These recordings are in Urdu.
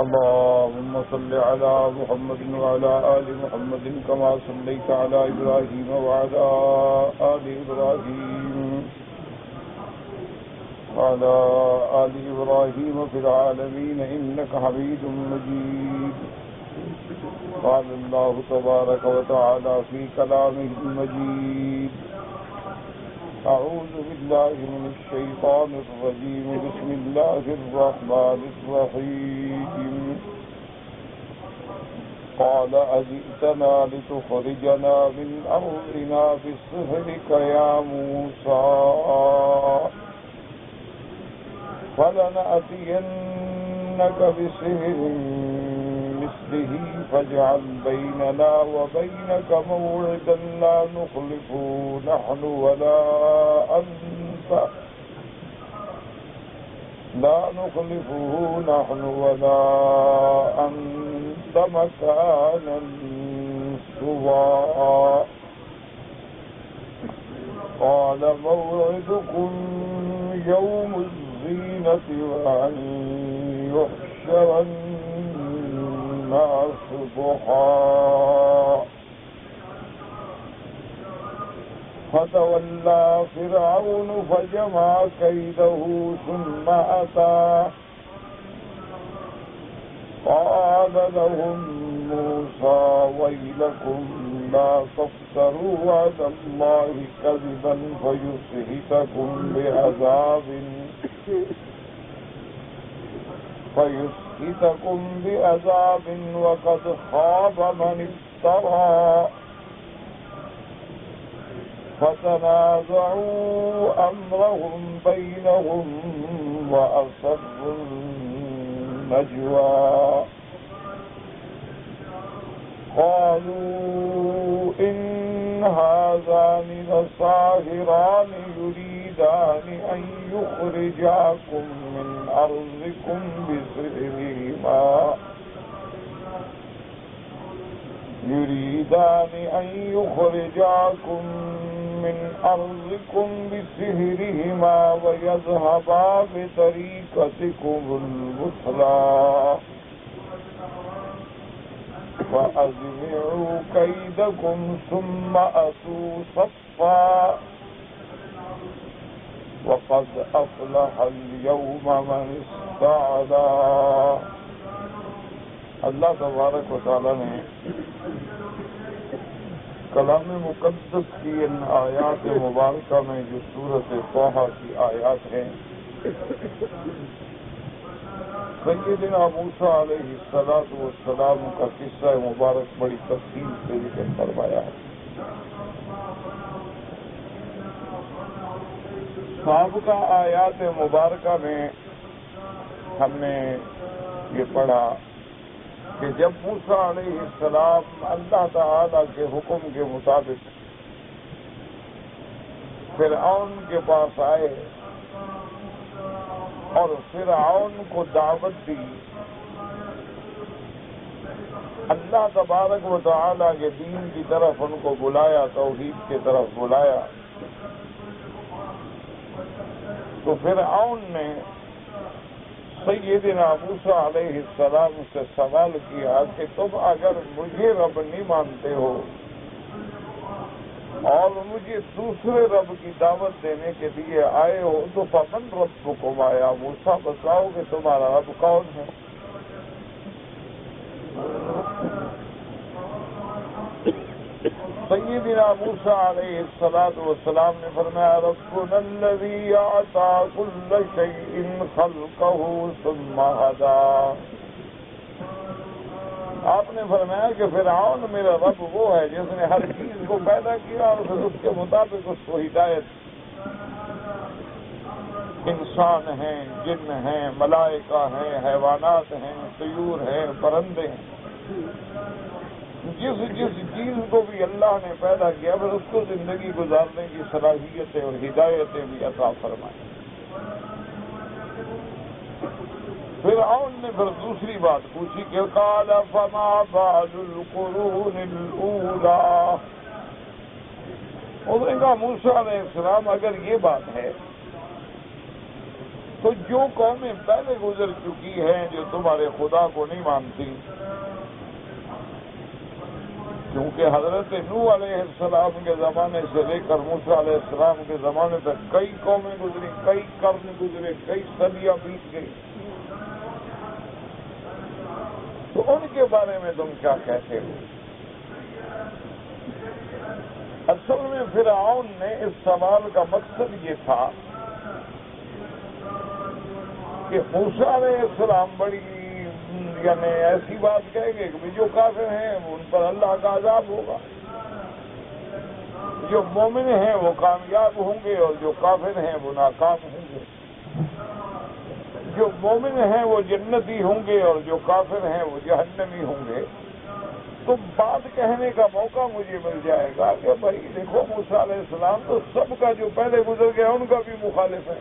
اللهم صل على محمد وعلى آل محمد كما صليت على إبراهيم وعلى آل إبراهيم في العالمين إنك حميد مجيد. قال الله تبارك وتعالى في كلامه المجيد: أعوذ بالله من الشيطان الرجيم. بسم الله الرحمن الرحيم. قال أجئتنا لتخرجنا من أرضنا بسحرك يا موسى فلنأتينك بسحر مثله فاجعل بيننا وبينك موعدا لا نخلفه نحن ولا أنت مكانا سوى. قال موعدكم يوم الزينة وأن يحشر الناس ضحى. فتولى فرعون فجمع كيده ثم أتى. قال لهم موسى ويلكم لا تفتروا على الله كذبا فيسحتكم بعذاب وقد خاب من افترى. فتنازعوا أمرهم بينهم وأسروا النجوى. قالوا إن هذان لساحران يريدان أن يخرجاكم من أرضكم بسحرهما ويذهبا بطريقتكم المثلى فأجمعوا كيدكم ثم أتوا صفا وقد أفلح اليوم من استعلى. اللہ تبارک و تعالی نے کلام مقدس کی ان آیات مبارکہ میں جو سورۃ طٰہٰ کی آیات ہیں، سیدنا موسیٰ علیہ السلام کا قصہ مبارک بڑی تفصیل سے ذکر فرمایا ہے. سابقہ آیات مبارکہ میں ہم نے یہ پڑھا کہ جب موسیٰ علیہ السلام اللہ تعالی کے حکم کے مطابق فرعون کے پاس آئے اور فرعون کو دعوت دی، اللہ تبارک و تعالی کے دین کی طرف ان کو بلایا، توحید کی طرف بلایا، تو فرعون نے سیدنا موسیٰ علیہ السلام سے سوال کیا کہ تم اگر مجھے رب نہیں مانتے ہو اور مجھے دوسرے رب کی دعوت دینے کے لیے آئے ہو تو فمن ربکم، آیا موسیٰ بتاؤ کہ تمہارا رب کون ہے؟ سیدنا موسیٰ علیہ السلام نے فرمایا ربنا الذی اعطی کل شیء خلقہ ثم ہدی. آپ نے فرمایا کہ فرعون میرا رب وہ ہے جس نے ہر چیز کو پیدا کیا اور پھر اس کے مطابق اس کو ہدایت. انسان ہیں، جن ہیں، ملائکہ ہیں، حیوانات ہیں، طیور ہیں، پرندے ہیں، جس چیز کو بھی اللہ نے پیدا کیا پھر اس کو زندگی گزارنے کی صلاحیتیں اور ہدایتیں بھی عطا فرمائیں. فرعون نے پھر دوسری بات پوچھی کہ قال فما بال القرون الاولى. اس نے کہا موسیٰ علیہ السلام اگر یہ بات ہے تو جو قومیں پہلے گزر چکی ہیں جو تمہارے خدا کو نہیں مانتی، کیونکہ حضرت نوح علیہ السلام کے زمانے سے لے کر موسیٰ علیہ السلام کے زمانے تک کئی قومیں گزری، کئی قرن گزرے، کئی صدیاں بیت گئی، تو ان کے بارے میں تم کیا کہتے ہو؟ اصل میں فرعون نے اس سوال کا مقصد یہ تھا کہ موسیٰ علیہ السلام بڑی یعنی ایسی بات کہے گے کہ جو کافر ہیں ان پر اللہ کا عذاب ہوگا، جو مومن ہیں وہ کامیاب ہوں گے اور جو کافر ہیں وہ ناکام ہوں گے، جو مومن ہیں وہ جنتی ہوں گے اور جو کافر ہیں وہ جہنمی ہوں گے۔ تو بات کہنے کا موقع مجھے مل جائے گا کہ بھائی دیکھو موسیٰ علیہ السلام تو سب کا جو پہلے گزر گیا ان کا بھی مخالف ہے۔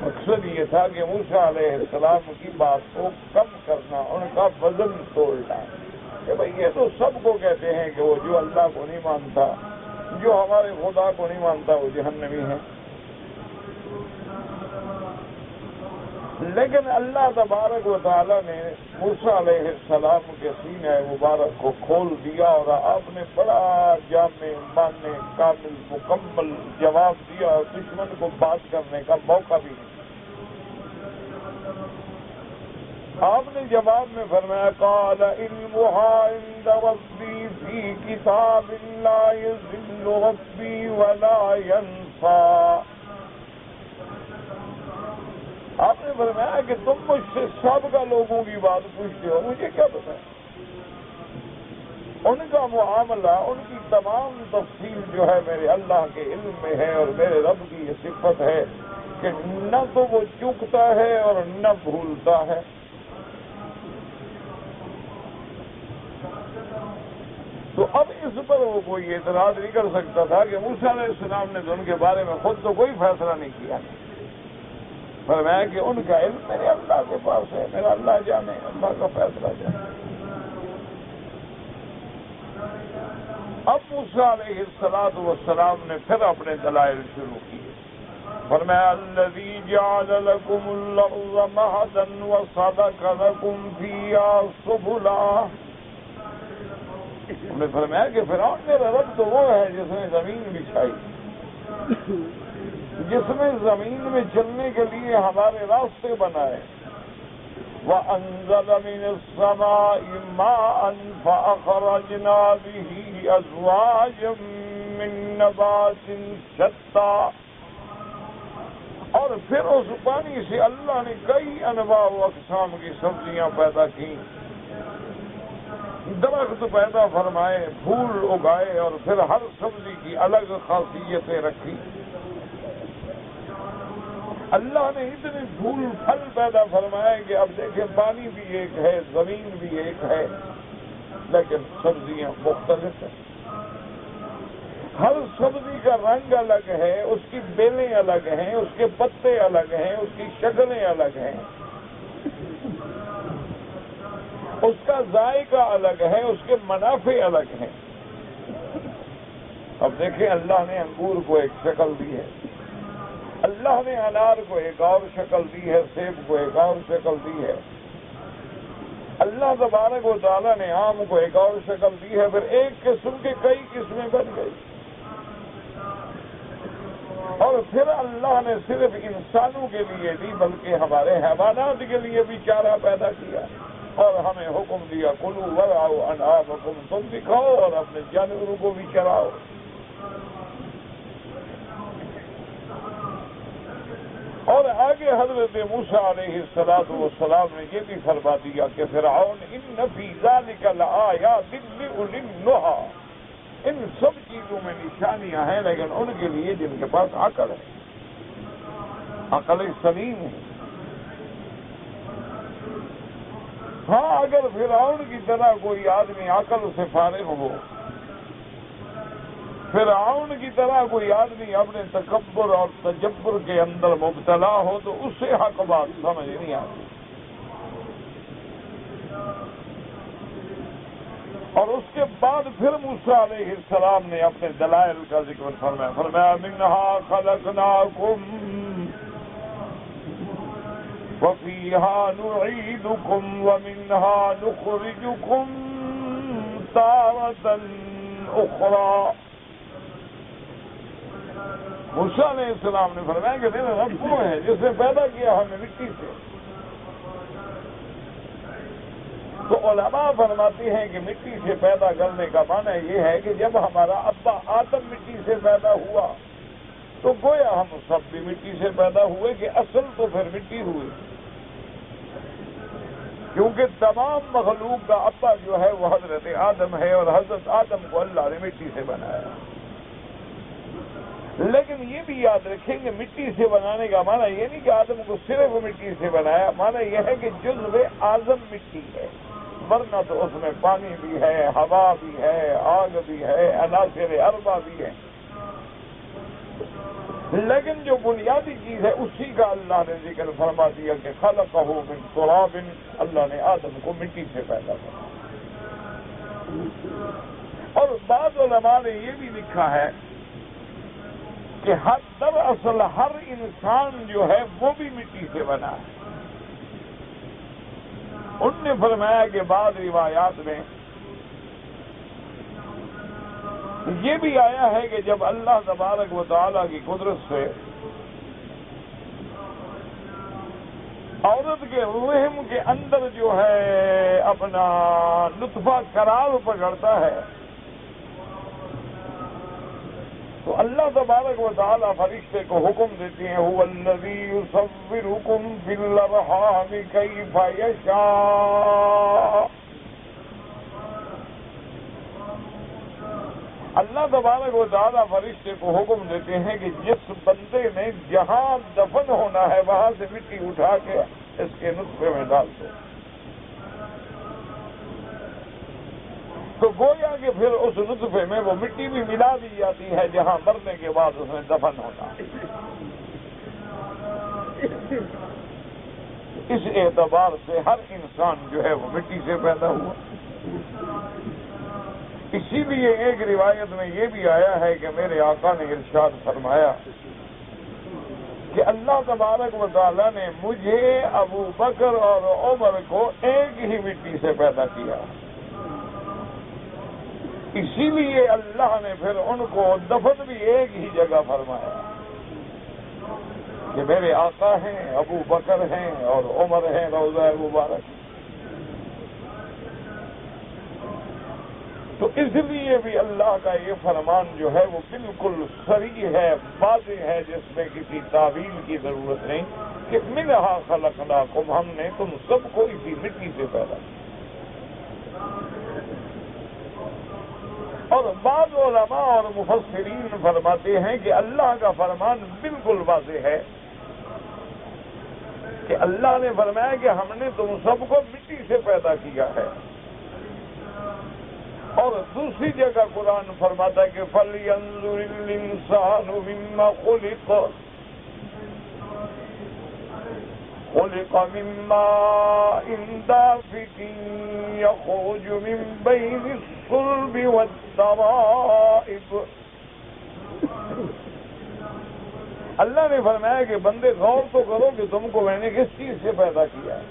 مقصد یہ تھا کہ موسیٰ علیہ السلام کی بات کو کم کرنا، ان کا وزن توڑنا کہ بھئی یہ تو سب کو کہتے ہیں کہ وہ جو اللہ کو نہیں مانتا، جو ہمارے خدا کو نہیں مانتا وہ جہنمی ہے۔ لیکن اللہ تبارک و تعالیٰ نے موسیٰ علیہ السلام کے سینہ مبارک کو کھول دیا اور آپ نے بڑا جامع ماننے کامل مکمل جواب دیا اور دشمن کو بات کرنے کا موقع بھی نہیں۔ آپ نے جواب میں فرمایا قال علمها عند ربی فی کتاب لا یضل ربی ولا ینسیٰ۔ آپ نے فرمایا کہ تم مجھ سے سابقہ لوگوں کی بات پوچھتے ہو، مجھے کیا پتا ہے؟ ان کا معاملہ، ان کی تمام تفصیل جو ہے میرے اللہ کے علم میں ہے، اور میرے رب کی یہ صفت ہے کہ نہ تو وہ چوکتا ہے اور نہ بھولتا ہے۔ تو اب اس پر وہ کوئی اعتراض نہیں کر سکتا تھا کہ موسیٰ علیہ السلام نے تو ان کے بارے میں خود تو کوئی فیصلہ نہیں کیا، فرمایا کہ ان کا علم میرے اللہ کے پاس ہے، میرا اللہ جانے، اللہ کا فیصلہ جانے۔ اب موسیٰ علیہ السلام نے پھر اپنے دلائل شروع کیے، فرمایا الذی جعل لکم الارض مہدا وسلک لکم فیہا سبلا۔ انہوں نے فرمایا کہ فرعون میرا رب تو وہ ہے جس نے زمین بچھائی، جس نے زمین میں چلنے کے لیے ہمارے راستے بنائے، وَأَنزَلَ مِنَ السَّمَاءِ مَاءً فَأَخْرَجْنَا بِهِ أَزْوَاجًا مِّن نَّبَاتٍ شَتَّىٰ۔ اور پھر اس پانی سے اللہ نے کئی انواع و اقسام کی سبزیاں پیدا کی، درخت پیدا فرمائے، پھول اگائے، اور پھر ہر سبزی کی الگ خاصیتیں رکھی۔ اللہ نے اتنے پھول پھل پیدا فرمائے کہ اب دیکھیں پانی بھی ایک ہے، زمین بھی ایک ہے، لیکن سبزیاں مختلف ہیں۔ ہر سبزی کا رنگ الگ ہے، اس کی بیلیں الگ ہیں، اس کے پتے الگ ہیں، اس کی شکلیں الگ ہیں، اس کا ذائقہ الگ ہے، اس کے منافع الگ ہیں۔ اب دیکھیں اللہ نے انگور کو ایک شکل دی ہے، اللہ نے انار کو ایک اور شکل دی ہے، سیب کو ایک اور شکل دی ہے، اللہ تبارک و تعالیٰ نے آم کو ایک اور شکل دی ہے، پھر ایک قسم کے کئی قسمیں بن گئی۔ اور پھر اللہ نے صرف انسانوں کے لیے دی بلکہ ہمارے حیوانات کے لیے بھی چارہ پیدا کیا، اور ہمیں حکم دیا کلوا ورعوا انعامکم، تم بھی کھاؤ اور اپنے جانوروں کو بھی چراؤ۔ اور آگے حضرت موسیٰ علیہ السلام نے یہ بھی فرما دیا کہ فرعون ان فی ذلک لآیات لأولی النہی، ان سب چیزوں میں نشانیاں ہیں لیکن ان کے لیے جن کے پاس عقل ہے، عقل سلیم ہے۔ ہاں اگر فرعون کی طرح کوئی آدمی عقل سے فارغ ہو، فرعون کی طرح کوئی آدمی اپنے تکبر اور تجبر کے اندر مبتلا ہو تو اسے حق بات سمجھ نہیں آتی۔ اور اس کے بعد پھر موسیٰ علیہ السلام نے اپنے دلائل کا ذکر فرمایا منہا خلقناکم وفیہا نعیدکم ومنہا نخرجکم تارۃ اخری. موسیٰ علیہ السلام نے فرمایا کہ میرا رب وہ ہے جس نے پیدا کیا ہمیں مٹی سے. تو علماء فرماتی ہیں کہ مٹی سے پیدا کرنے کا معنی یہ ہے کہ جب ہمارا ابا آدم مٹی سے پیدا ہوا تو گویا ہم سب بھی مٹی سے پیدا ہوئے کہ اصل تو پھر مٹی ہوئی، کیونکہ تمام مخلوق کا ابا جو ہے وہ حضرت آدم ہے اور حضرت آدم کو اللہ نے مٹی سے بنایا. لیکن یہ بھی یاد رکھیں کہ مٹی سے بنانے کا معنی یہ نہیں کہ آدم کو صرف مٹی سے بنایا، معنی یہ ہے کہ جزو اعظم مٹی ہے، ورنہ تو اس میں پانی بھی ہے، ہوا بھی ہے، آگ بھی ہے، عناصر اربع بھی ہے. لیکن جو بنیادی چیز ہے اسی کا اللہ نے ذکر فرما دیا کہ خلقہ من تراب، اللہ نے آدم کو مٹی سے پیدا کیا. اور بعض علماء نے یہ بھی لکھا ہے کہ دراصل ہر انسان جو ہے وہ بھی مٹی سے بنا ہے. ان نے فرمایا کہ بعض روایات میں یہ بھی آیا ہے کہ جب اللہ تبارک و تعالیٰ کی قدرت سے عورت کے رحم کے اندر جو ہے اپنا نطفہ قرار پکڑتا ہے تو اللہ تبارک و تعالیٰ فرشتے کو حکم دیتے ہیں هو الذی یصورکم فی الارحام کیف یشاء. اللہ تبارک و تعالیٰ فرشتے کو حکم دیتے ہیں کہ جس بندے نے جہاں دفن ہونا ہے وہاں سے مٹی اٹھا کے اس کے نطفے میں ڈال دو. تو گویا کہ پھر اس نطفے میں وہ مٹی بھی ملا دی جاتی ہے جہاں مرنے کے بعد اس میں دفن ہونا. اس اعتبار سے ہر انسان جو ہے وہ مٹی سے پیدا ہوا. اسی لیے ایک روایت میں یہ بھی آیا ہے کہ میرے آقا نے ارشاد فرمایا کہ اللہ تبارک و تعالیٰ نے مجھے ابو بکر اور عمر کو ایک ہی مٹی سے پیدا کیا. اسی لیے اللہ نے پھر ان کو دفن بھی ایک ہی جگہ فرمایا کہ میرے آقا ہیں، ابو بکر ہیں اور عمر ہیں روضہ مبارک. تو اس لیے بھی اللہ کا یہ فرمان جو ہے وہ بالکل صریح ہے، واضح ہے، جس میں کسی تعویل کی ضرورت نہیں کہ منہا خلقناکم، ہم نے تم سب کو اسی مٹی سے پیدا کیا. اور بعض علماء اور مفسرین فرماتے ہیں کہ اللہ کا فرمان بالکل واضح ہے کہ اللہ نے فرمایا کہ ہم نے تم سب کو مٹی سے پیدا کیا ہے. اور دوسری جگہ قرآن فرماتا ہے کہ فَلْيَنظُرِ الْإِنسَانُ مِمَّا خُلِقَ مِن مَّاءٍ دَافِقٍ يَخْرُجُ مِن بَيْنِ الصُّلْبِ وَالتَّرَائِبِ. اللہ نے فرمایا کہ بندے غور تو کرو کہ تم کو میں نے کس چیز سے پیدا کیا ہے.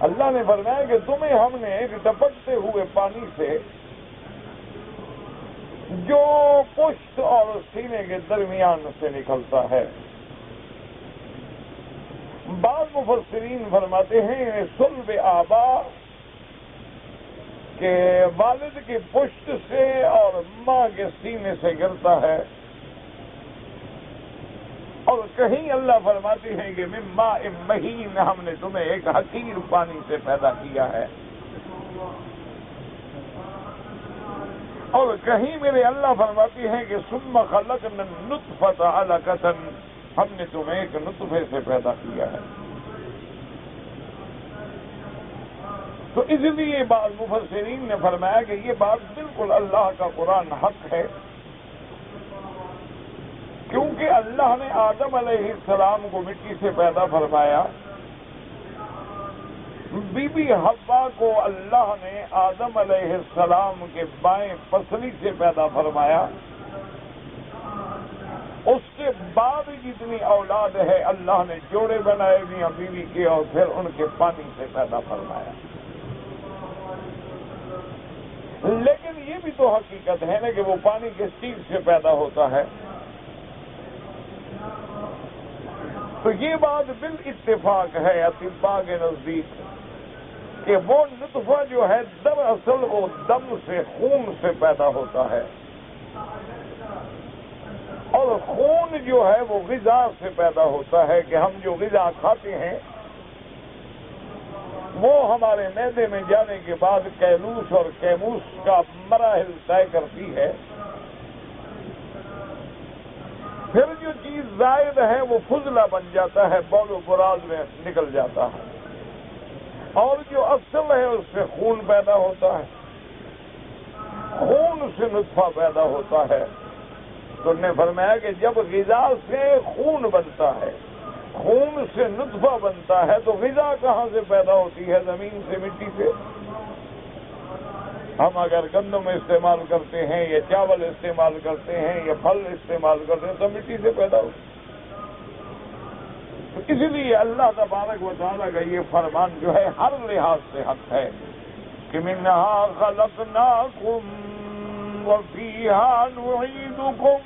اللہ نے فرمایا کہ تمہیں ہم نے ایک ٹپکتے ہوئے پانی سے جو پشت اور سینے کے درمیان سے نکلتا ہے. بعض مفسرین فرماتے ہیں صلب آبا کہ والد کی پشت سے اور ماں کے سینے سے گرتا ہے. اور کہیں اللہ فرماتے ہیں کہ من ماء مہین، ہم نے تمہیں ایک حقیر پانی سے پیدا کیا ہے. اور کہیں میرے اللہ فرماتی ہیں کہ ثم خلقنا النطفة علقة، ہم نے تمہیں ایک نطفے سے پیدا کیا ہے. تو اس لیے بعض مفسرین نے فرمایا کہ یہ بات بالکل اللہ کا قرآن حق ہے، کیونکہ اللہ نے آدم علیہ السلام کو مٹی سے پیدا فرمایا، بی بی حوا کو اللہ نے آدم علیہ السلام کے بائیں پسلی سے پیدا فرمایا، اس کے بعد جتنی اولاد ہے اللہ نے جوڑے بنائے میاں بیوی کے اور پھر ان کے پانی سے پیدا فرمایا۔ لیکن یہ بھی تو حقیقت ہے نا کہ وہ پانی کس چیز سے پیدا ہوتا ہے؟ تو یہ بات بالاتفاق ہے اطباء کے نزدیک کہ وہ نطفہ جو ہے دراصل وہ دم سے، خون سے پیدا ہوتا ہے، اور خون جو ہے وہ غذا سے پیدا ہوتا ہے کہ ہم جو غذا کھاتے ہیں وہ ہمارے معدے میں جانے کے بعد کیلوس اور کیموس کا مراحل طے کرتی ہے، پھر جو چیز زائد ہے وہ فضلہ بن جاتا ہے، بول و براز میں نکل جاتا ہے، اور جو اصل ہے اس سے خون پیدا ہوتا ہے، خون سے نطفہ پیدا ہوتا ہے۔ تو نے فرمایا کہ جب غذا سے خون بنتا ہے، خون سے نطفہ بنتا ہے، تو غذا کہاں سے پیدا ہوتی ہے؟ زمین سے، مٹی سے۔ ہم اگر گندم استعمال کرتے ہیں یا چاول استعمال کرتے ہیں یا پھل استعمال کرتے ہیں تو مٹی سے پیدا ہوتی ہے۔ تو اس لیے اللہ تبارک و تعالیٰ کا یہ فرمان جو ہے ہر لحاظ سے حق ہے کہ منہا خلقناکم وفیہا نعیدکم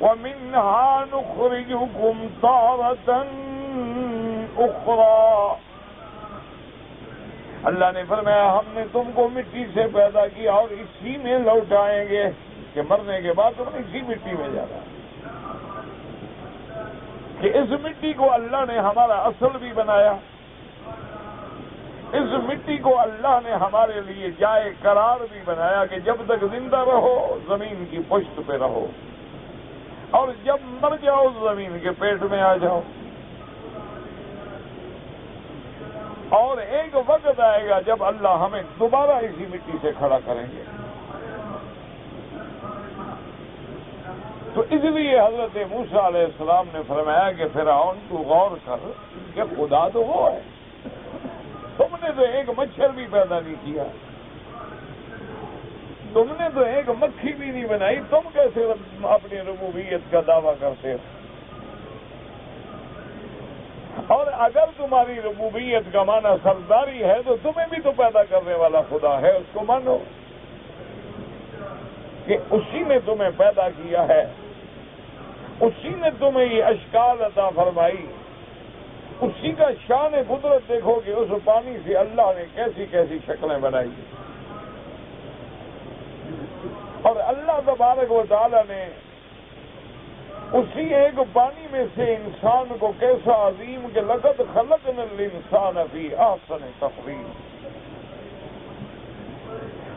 ومنہا نخرجکم تارۃ اخری۔ اللہ نے فرمایا ہم نے تم کو مٹی سے پیدا کیا اور اسی میں لوٹائیں گے، کہ مرنے کے بعد تم نے اسی مٹی میں جانا، کہ اس مٹی کو اللہ نے ہمارا اصل بھی بنایا، اس مٹی کو اللہ نے ہمارے لیے جائے قرار بھی بنایا کہ جب تک زندہ رہو زمین کی پشت پہ رہو، اور جب مر جاؤ زمین کے پیٹ میں آ جاؤ، اور ایک وقت آئے گا جب اللہ ہمیں دوبارہ اسی مٹی سے کھڑا کریں گے۔ تو اس لیے حضرت موسیٰ علیہ السلام نے فرمایا کہ فرعون تو غور کر کہ خدا تو وہ ہے، تم نے تو ایک مچھر بھی پیدا نہیں کیا، تم نے تو ایک مکھی بھی نہیں بنائی، تم کیسے اپنی ربوبیت کا دعویٰ کرتے ہو؟ اور اگر تمہاری ربوبیت کا معنی سرداری ہے تو تمہیں بھی تو پیدا کرنے والا خدا ہے، اس کو مانو کہ اسی نے تمہیں پیدا کیا ہے، اسی نے تمہیں یہ اشکال عطا فرمائی، اسی کا شان قدرت دیکھو کہ اس پانی سے اللہ نے کیسی کیسی شکلیں بنائی، اور اللہ تبارک و تعالی نے اسی ایک پانی میں سے انسان کو کیسا عظیم کہ لقد خلقنا الانسان فی احسن تقویم،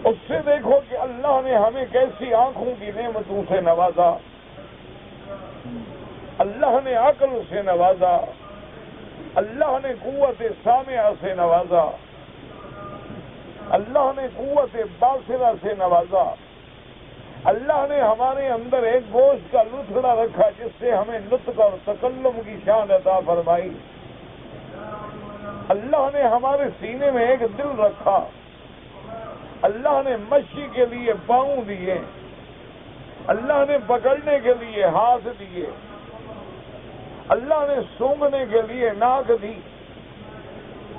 اس سے دیکھو کہ اللہ نے ہمیں کیسی آنکھوں کی نعمتوں سے نوازا، اللہ نے عقل سے نوازا، اللہ نے قوت سامعہ سے نوازا، اللہ نے قوت باصرہ سے نوازا، اللہ نے ہمارے اندر ایک گوشت کا لتھڑا رکھا جس سے ہمیں نطق اور تکلم کی شان عطا فرمائی، اللہ نے ہمارے سینے میں ایک دل رکھا، اللہ نے مشی کے لیے پاؤں دیے، اللہ نے پکڑنے کے لیے ہاتھ دیے، اللہ نے سونگھنے کے لیے ناک دی،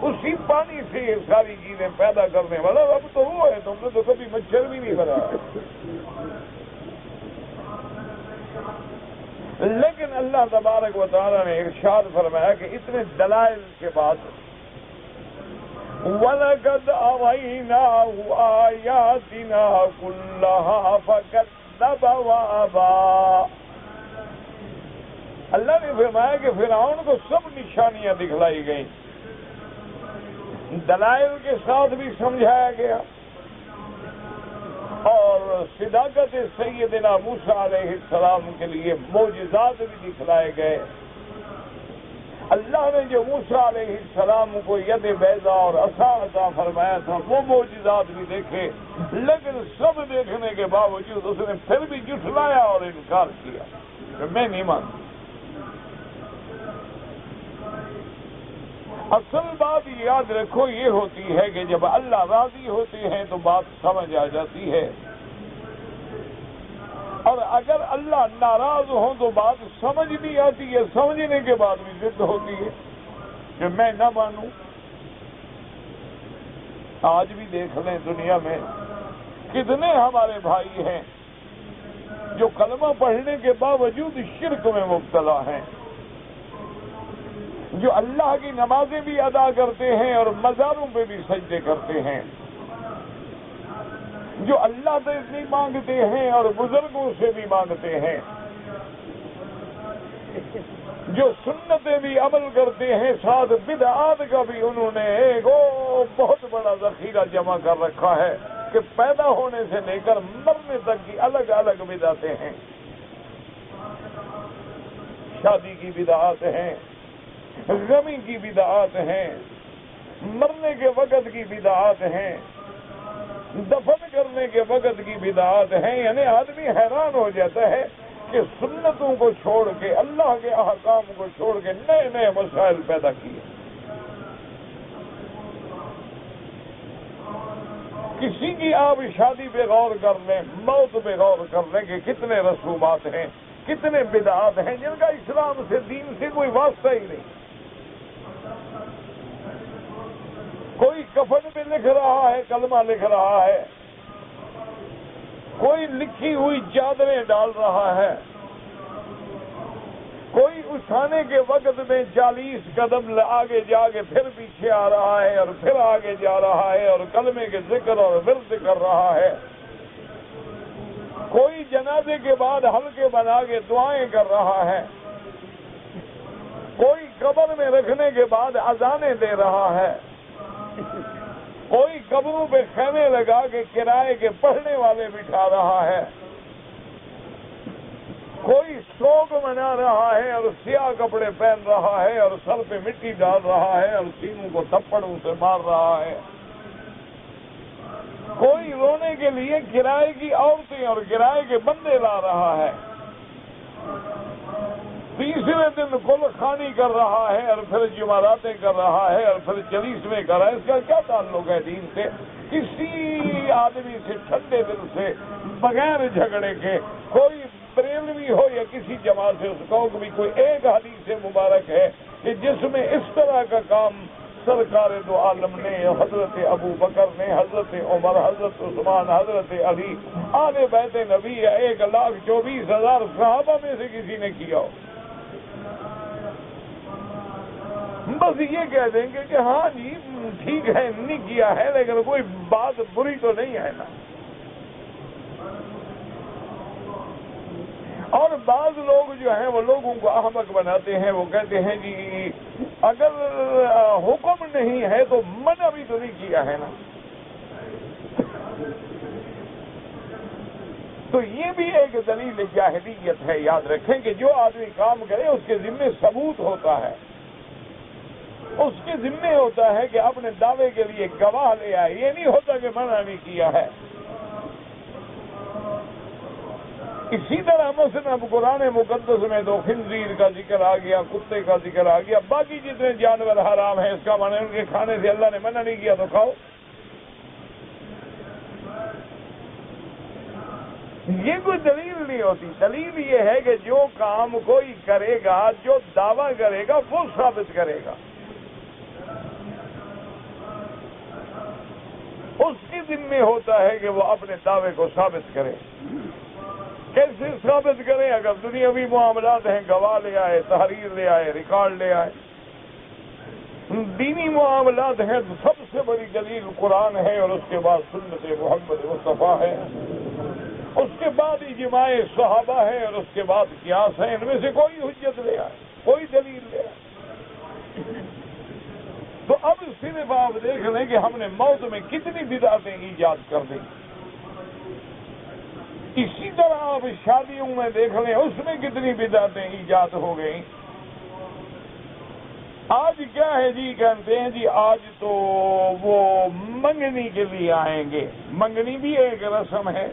اسی پانی سے یہ ساری چیزیں پیدا کرنے والا رب تو وہ ہے، تم نے تو کبھی مچھر بھی نہیں بنایا۔ لیکن اللہ تبارک و تعالیٰ نے ارشاد فرمایا کہ اتنے دلائل کے بعد وَلَقَدْ أَرَيْنَاهُ آيَاتِنَا كُلَّهَا فَكَذَّبَ وَأَبَىٰ۔ اللہ نے فرمایا کہ فرعون کو سب نشانیاں دکھلائی گئیں، دلائل کے ساتھ بھی سمجھایا گیا، اور صداقت سیدنا موسیٰ علیہ السلام کے لیے معجزات بھی دکھلائے گئے۔ اللہ نے جو موسیٰ علیہ السلام کو ید بیضا اور عصا عطا فرمایا تھا وہ معجزات بھی دیکھے، لیکن سب دیکھنے کے باوجود اس نے پھر بھی جھٹلایا اور انکار کیا کہ میں نہیں مانتا۔ اصل بات یاد رکھو یہ ہوتی ہے کہ جب اللہ راضی ہوتے ہیں تو بات سمجھ آ جاتی ہے، اور اگر اللہ ناراض ہوں تو بات سمجھ نہیں آتی ہے، سمجھنے کے بعد بھی ضد ہوتی ہے کہ میں نہ مانوں۔ آج بھی دیکھ لیں دنیا میں کتنے ہمارے بھائی ہیں جو کلمہ پڑھنے کے باوجود شرک میں مبتلا ہیں، جو اللہ کی نمازیں بھی ادا کرتے ہیں اور مزاروں پہ بھی سجدے کرتے ہیں، جو اللہ سے بھی مانگتے ہیں اور بزرگوں سے بھی مانگتے ہیں، جو سنتیں بھی عمل کرتے ہیں، ساتھ بدعات کا بھی انہوں نے ایک بہت بڑا ذخیرہ جمع کر رکھا ہے کہ پیدا ہونے سے لے کر مرنے تک کی الگ الگ بدعتیں ہیں۔ شادی کی بدعات ہیں، غمی کی بدعات ہیں، مرنے کے وقت کی بدعات ہیں، دفن کرنے کے وقت کی بدعات ہیں۔ یعنی آدمی حیران ہو جاتا ہے کہ سنتوں کو چھوڑ کے، اللہ کے احکام کو چھوڑ کے نئے نئے مسائل پیدا کیے۔ کسی کی آپ شادی پہ غور کر لیں، موت پہ غور کر لیں کہ کتنے رسومات ہیں، کتنے بدعات ہیں جن کا اسلام سے، دین سے کوئی واسطہ ہی نہیں۔ کوئی کفن پہ لکھ رہا ہے، کلمہ لکھ رہا ہے، کوئی لکھی ہوئی چادریں ڈال رہا ہے، کوئی اٹھانے کے وقت میں 40 قدم آگے جا کے پھر پیچھے آ رہا ہے اور پھر آگے جا رہا ہے اور کلمے کے ذکر اور ورد کر رہا ہے، کوئی جنازے کے بعد حلقے بنا کے دعائیں کر رہا ہے، کوئی قبر میں رکھنے کے بعد اذانیں دے رہا ہے، کوئی قبروں پہ خیمے لگا کے کرائے کے پڑھنے والے بٹھا رہا ہے، کوئی شوق منا رہا ہے اور سیاہ کپڑے پہن رہا ہے اور سر پہ مٹی ڈال رہا ہے اور سینوں کو تھپڑوں سے مار رہا ہے، کوئی رونے کے لیے کرائے کی عورتیں اور کرائے کے بندے لا رہا ہے، تیسرے دن کل خانی کر رہا ہے اور پھر جمعراتیں کر رہا ہے اور پھر چلیسویں کر رہا ہے۔ اس کا کیا تعلق ہے دین سے؟ کسی آدمی سے ٹھنڈے دل سے، بغیر جھگڑے کے، کوئی بریلوی ہو یا کسی جماعت سے، اس کو بھی کوئی ایک حدیث مبارک ہے کہ جس میں اس طرح کا کام سرکار دو عالم نے، حضرت ابو بکر نے، حضرت عمر، حضرت عثمان، حضرت علی، آل بیت نبی 1,24,000 صحابہ میں سے کسی نے کیا ہو؟ بس یہ کہہ دیں گے کہ ہاں جی ٹھیک ہے نہیں کیا ہے، لیکن کوئی بات بری تو نہیں ہے نا۔ اور بعض لوگ جو ہیں وہ لوگوں کو احمق بناتے ہیں، وہ کہتے ہیں جی اگر حکم نہیں ہے تو منع بھی تو نہیں کیا ہے نا۔ تو یہ بھی ایک دلیل جاہلیت ہے۔ یاد رکھیں کہ جو آدمی کام کرے اس کے ذمے ثبوت ہوتا ہے، اس کے ذمے ہوتا ہے کہ اپنے دعوے کے لیے گواہ لے آئے، یہ نہیں ہوتا کہ منع نہیں کیا ہے۔ اسی طرح مثلا قرآن مقدس میں تو خنزیر کا ذکر آ گیا، کتے کا ذکر آ گیا، باقی جتنے جانور حرام ہیں اس کا معنی ان کے کھانے سے اللہ نے منع نہیں کیا تو کھاؤ۔ یہ کوئی دلیل نہیں ہوتی۔ دلیل یہ ہے کہ جو کام کوئی کرے گا، جو دعویٰ کرے گا وہ ثابت کرے گا، اس کے ذمہ ہوتا ہے کہ وہ اپنے دعوے کو ثابت کرے۔ کیسے ثابت کریں؟ اگر دنیاوی معاملات ہیں گواہ لے آئے، تحریر لے آئے، ریکارڈ لے آئے۔ دینی معاملات ہیں تو سب سے بڑی دلیل قرآن ہے اور اس کے بعد سنت محمد مصطفیٰ ہے، اس کے بعد اجماع صحابہ ہے اور اس کے بعد قیاس ہے۔ ان میں سے کوئی حجت لے آئے، کوئی دلیل لے آئے۔ تو اب صرف آپ دیکھ لیں کہ ہم نے موت میں کتنی بدعتیں ایجاد کر دیں۔ اسی طرح آپ شادیوں میں دیکھ لیں، اس میں کتنی بدعتیں ایجاد ہو گئی۔ آج کیا ہے جی؟ کہتے ہیں جی آج تو وہ منگنی کے لیے آئیں گے۔ منگنی بھی ایک رسم ہے،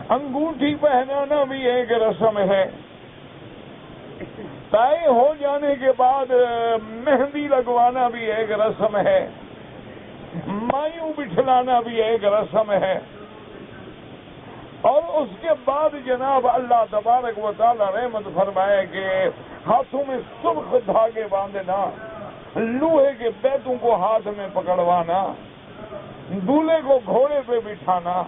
انگوٹھی پہنانا بھی ایک رسم ہے، طے ہو جانے کے بعد مہندی لگوانا بھی ایک رسم ہے، مایوں بٹھلانا بھی ایک رسم ہے، اور اس کے بعد جناب اللہ تبارک و تعالی رحمت فرمائے کہ ہاتھوں میں سرخ دھاگے باندھنا، لوہے کے بیتوں کو ہاتھ میں پکڑوانا، دولہے کو گھوڑے پہ بٹھانا،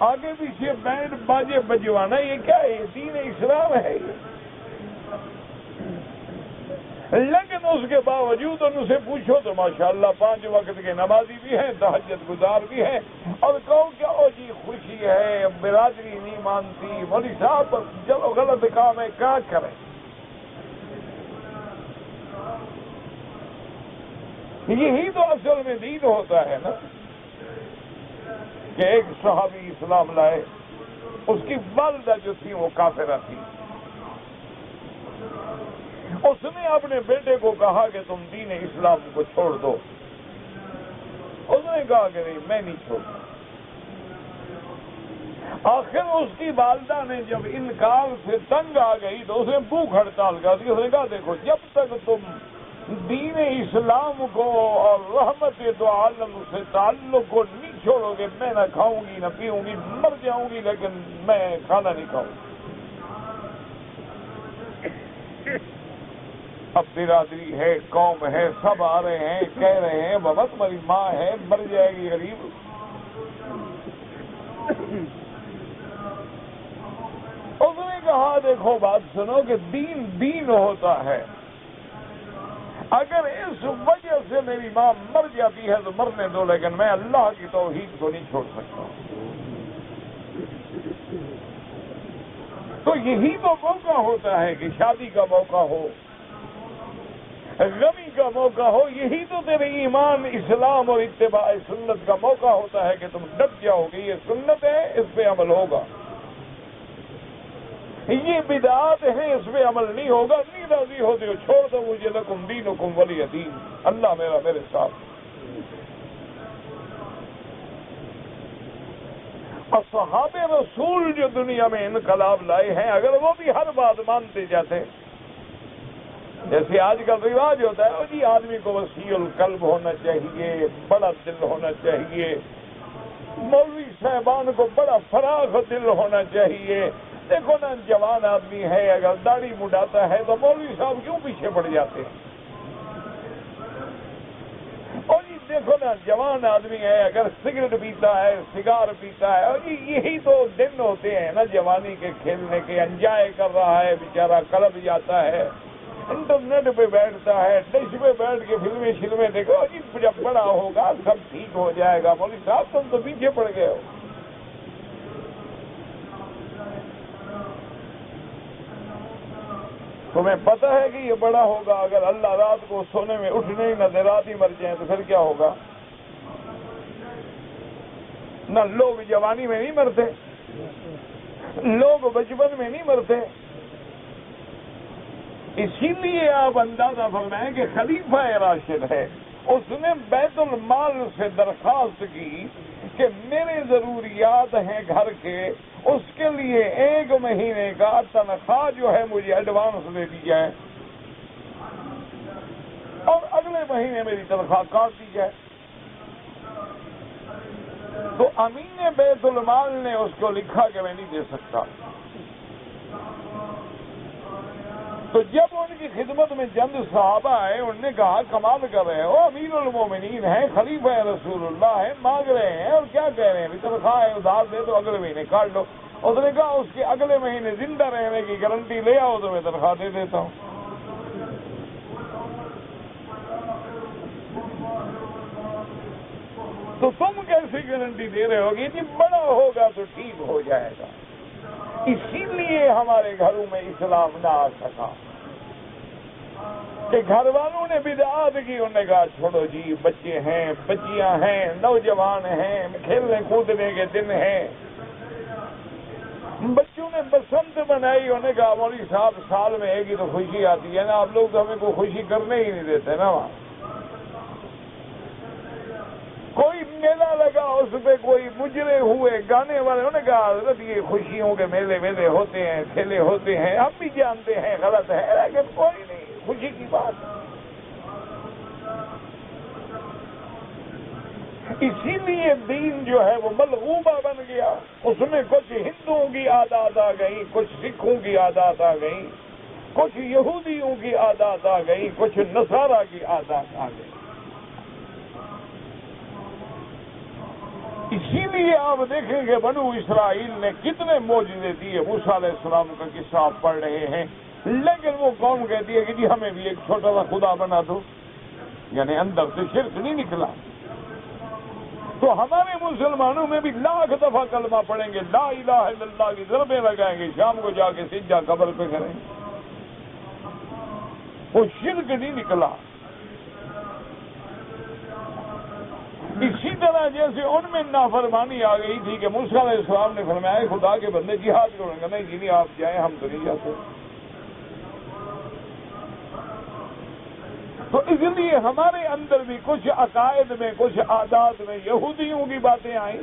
آگے پیچھے بینڈ باجے بجوانا، یہ کیا ہے؟ یہ دین اسلام ہے یہ۔ لیکن اس کے باوجود ان سے پوچھو تو ماشاءاللہ 5 وقت کے نمازی بھی ہیں، تہجد گزار بھی ہیں، اور کہو کیا او جی خوشی ہے، برادری نہیں مانتی، مولوی صاحب چلو غلط کام ہے، کیا کریں؟ یہی تو اصل میں دین ہوتا ہے نا، کہ ایک صحابی اسلام لائے، اس کی والدہ جو تھی وہ کافرہ تھی، اس نے اپنے بیٹے کو کہا کہ تم دین اسلام کو چھوڑ دو، اس نے کہا کہ نہیں میں نہیں چھوڑتا۔ آخر اس کی والدہ نے جب انکار سے تنگ آ گئی تو اس نے بھوک ہڑتال کر دی، اس نے کہا دیکھو جب تک تم دین اسلام کو اور رحمت دو عالم سے تعلق کو نہیں چھوڑو گے، میں نہ کھاؤں گی نہ پیوں گی، مر جاؤں گی لیکن میں کھانا نہیں کھاؤں گی۔ اب برادری ہے، قوم ہے، سب آ رہے ہیں، کہہ رہے ہیں بابا تمہاری ماں ہے مر جائے گی غریب۔ اس نے کہا دیکھو بات سنو کہ دین دین ہوتا ہے، اگر اس وجہ سے میری ماں مر جاتی ہے تو مرنے دو، لیکن میں اللہ کی توحید کو نہیں چھوڑ سکتا۔ تو یہی تو موقع ہوتا ہے کہ شادی کا موقع ہو، غمی کا موقع ہو، یہی تو تیرے ایمان اسلام اور اتباع سنت کا موقع ہوتا ہے کہ تم ڈٹ جاؤ گے یہ سنت ہے، اس پہ عمل ہوگا، یہ بدعات ہیں اس پہ عمل نہیں ہوگا، نہیں راضی ہوتے ہو چھوڑ دو، مجھے لکم دینکم ولی دین، اللہ میرا میرے ساتھ۔ اصحاب رسول جو دنیا میں انقلاب لائے ہیں، اگر وہ بھی ہر بات مانتے جاتے، جیسے آج کل رواج ہوتا ہے جی آدمی کو وسیع القلب ہونا چاہیے، بڑا دل ہونا چاہیے، مولوی صاحبان کو بڑا فراخ دل ہونا چاہیے۔ دیکھو نا جوان آدمی ہے اگر داڑھی مڈاتا ہے تو مولوی صاحب کیوں پیچھے پڑ جاتے ہیں؟ اور جی دیکھو نا جوان آدمی ہے اگر سگریٹ پیتا ہے، سگار پیتا ہے، اور جی یہی تو دن ہوتے ہیں نا جوانی کے کھیلنے کے، انجوائے کر رہا ہے بیچارہ، کلب جاتا ہے، انٹرنیٹ پہ بیٹھتا ہے، ڈش پہ بیٹھ کے فلمیں دیکھو جی جب بڑا ہوگا سب ٹھیک ہو جائے گا۔ مولوی صاحب تم تو پیچھے پڑ گئے ہو۔ تمہیں پتہ ہے کہ یہ بڑا ہوگا، اگر اللہ رات کو سونے میں اٹھنے ہی نہ دے، رات ہی مر جائیں تو پھر کیا ہوگا؟ نہ لوگ جوانی میں نہیں مرتے، لوگ بچپن میں نہیں مرتے۔ اسی لیے آپ اندازہ فرمائیں کہ خلیفہ راشد ہے، اس نے بیت المال سے درخواست کی کہ میرے ضروریات ہیں گھر کے، اس کے لیے 1 مہینے کا تنخواہ جو ہے مجھے ایڈوانس دے دی جائے اور اگلے مہینے میری تنخواہ کاٹ دی جائے۔ تو امین بیت المال نے اس کو لکھا کہ میں نہیں دے سکتا۔ تو جب ان کی خدمت میں چند صحابہ آئے، انہوں نے کہا کمال کر رہے ہو، امیر المومنین ہیں، خلیفہ رسول اللہ ہے، مانگ رہے ہیں اور کیا کہہ رہے ہیں تنخواہ ہے ادھار دے دو، اگلے مہینے کاٹ لو۔ اس نے کہا اس کے اگلے مہینے زندہ رہنے کی گارنٹی لے آؤ تو میں تنخواہ دے دیتا ہوں۔ تو تم کیسی گارنٹی دے رہے ہو کہ جی بڑا ہوگا تو ٹھیک ہو جائے گا؟ اسی لیے ہمارے گھروں میں اسلام نہ آ سکا کہ گھر والوں نے بدعات کی، انہوں نے کہا چھوڑو جی بچے ہیں، بچیاں ہیں، نوجوان ہیں، کھیلنے کودنے کے دن ہیں۔ بچوں نے بسنت بنائی، انہوں نے کہا مولوی صاحب سال میں ایک ہی تو خوشی آتی ہے نا، آپ لوگ تو ہمیں کو خوشی کرنے ہی نہیں دیتے نا۔ وہاں کوئی میلہ لگا اس پہ کوئی مجرے ہوئے گانے والے، انہوں نے کہا حضرت یہ خوشیوں کے میلے ویلے ہوتے ہیں، کھیلے ہوتے ہیں، ہم بھی جانتے ہیں غلط ہے، لیکن کوئی نہیں، خوشی کی بات۔ اسی لیے دین جو ہے وہ ملغوبہ بن گیا، اس میں کچھ ہندوؤں کی عادات آ گئی، کچھ سکھوں کی عادات آ گئی، کچھ یہودیوں کی عادات آ گئی، کچھ نصارہ کی عادات آ گئی۔ اسی لیے آپ دیکھیں کہ بنو اسرائیل نے کتنے معجزے دیے، موسیٰ علیہ السلام کا قصہ آپ پڑھ رہے ہیں، لیکن وہ قوم کہتی ہے کہ جی ہمیں بھی ایک چھوٹا سا خدا بنا دو، یعنی اندر سے شرک نہیں نکلا۔ تو ہمارے مسلمانوں میں بھی لاکھ دفعہ کلمہ پڑھیں گے، لا الہ الا اللہ کی ضربیں لگائیں گے، شام کو جا کے سجدہ قبر پہ کریں گے، وہ شرک نہیں نکلا۔ اسی طرح جیسے ان میں نافرمانی آ گئی تھی کہ موسیٰ علیہ السلام نے فرمایا خدا کے بندے جہاد کریں گے، نہیں جی آپ جائیں، ہم تو نہیں جاتے۔ تو اس لیے ہمارے اندر بھی کچھ عقائد میں، کچھ عادات میں یہودیوں کی باتیں آئیں،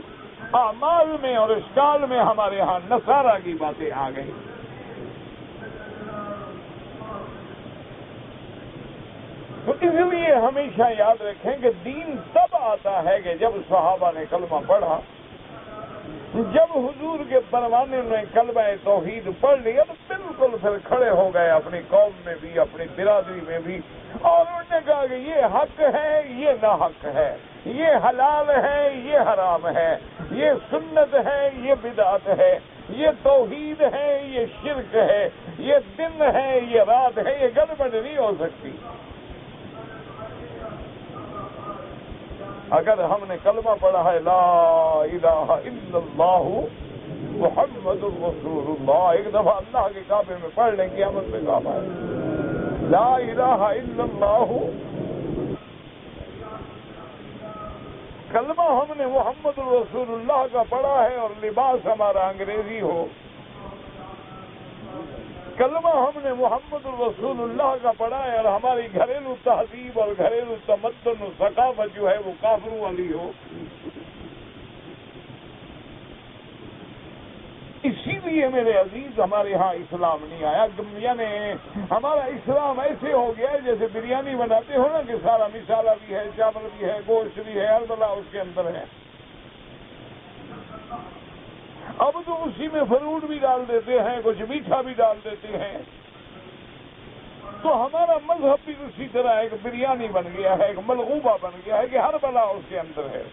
اعمال میں اور اشکال میں ہمارے ہاں نصارہ کی باتیں آ گئی۔ تو اس لیے ہمیشہ یاد رکھیں کہ دین تب آتا ہے کہ جب صحابہ نے کلمہ پڑھا، جب حضور کے پروانے نے کلمہ توحید پڑھ لیا تو بالکل پھر کھڑے ہو گئے اپنی قوم میں بھی، اپنی برادری میں بھی، اور انہوں نے کہا کہ یہ حق ہے، یہ ناحق ہے، یہ حلال ہے، یہ حرام ہے، یہ سنت ہے، یہ بدعت ہے، یہ توحید ہے، یہ شرک ہے، یہ دن ہے، یہ رات ہے، یہ گڑبڑ نہیں ہو سکتی۔ اگر ہم نے کلمہ پڑھا ہے لا الہ الا اللہ محمد الرسول اللہ، ایک دفعہ اللہ کے کعبے میں پڑھ لیں، قیامت میں کعبہ ہے لا الہ الا اللہ، کلمہ ہم نے محمد الرسول اللہ کا پڑھا ہے اور لباس ہمارا انگریزی ہو، کلمہ ہم نے محمد الرسول اللہ کا پڑھا ہے اور ہماری گھریلو تہذیب اور گھریلو تمدن و ثقافت جو ہے وہ کافروں والی ہو۔ اسی لیے میرے عزیز ہمارے ہاں اسلام نہیں آیا، یعنی ہمارا اسلام ایسے ہو گیا جیسے بریانی بناتے ہو نا کہ سارا مسالہ بھی ہے، چاول بھی ہے، گوشت بھی ہے، ہر بلا اس کے اندر ہے۔ اب تو اسی میں فروٹ بھی ڈال دیتے ہیں، کچھ میٹھا بھی ڈال دیتے ہیں، تو ہمارا مذہب بھی اسی طرح ایک بریانی بن گیا ہے، ایک ملغوبہ بن گیا ہے کہ ہر بلا اس کے اندر ہے۔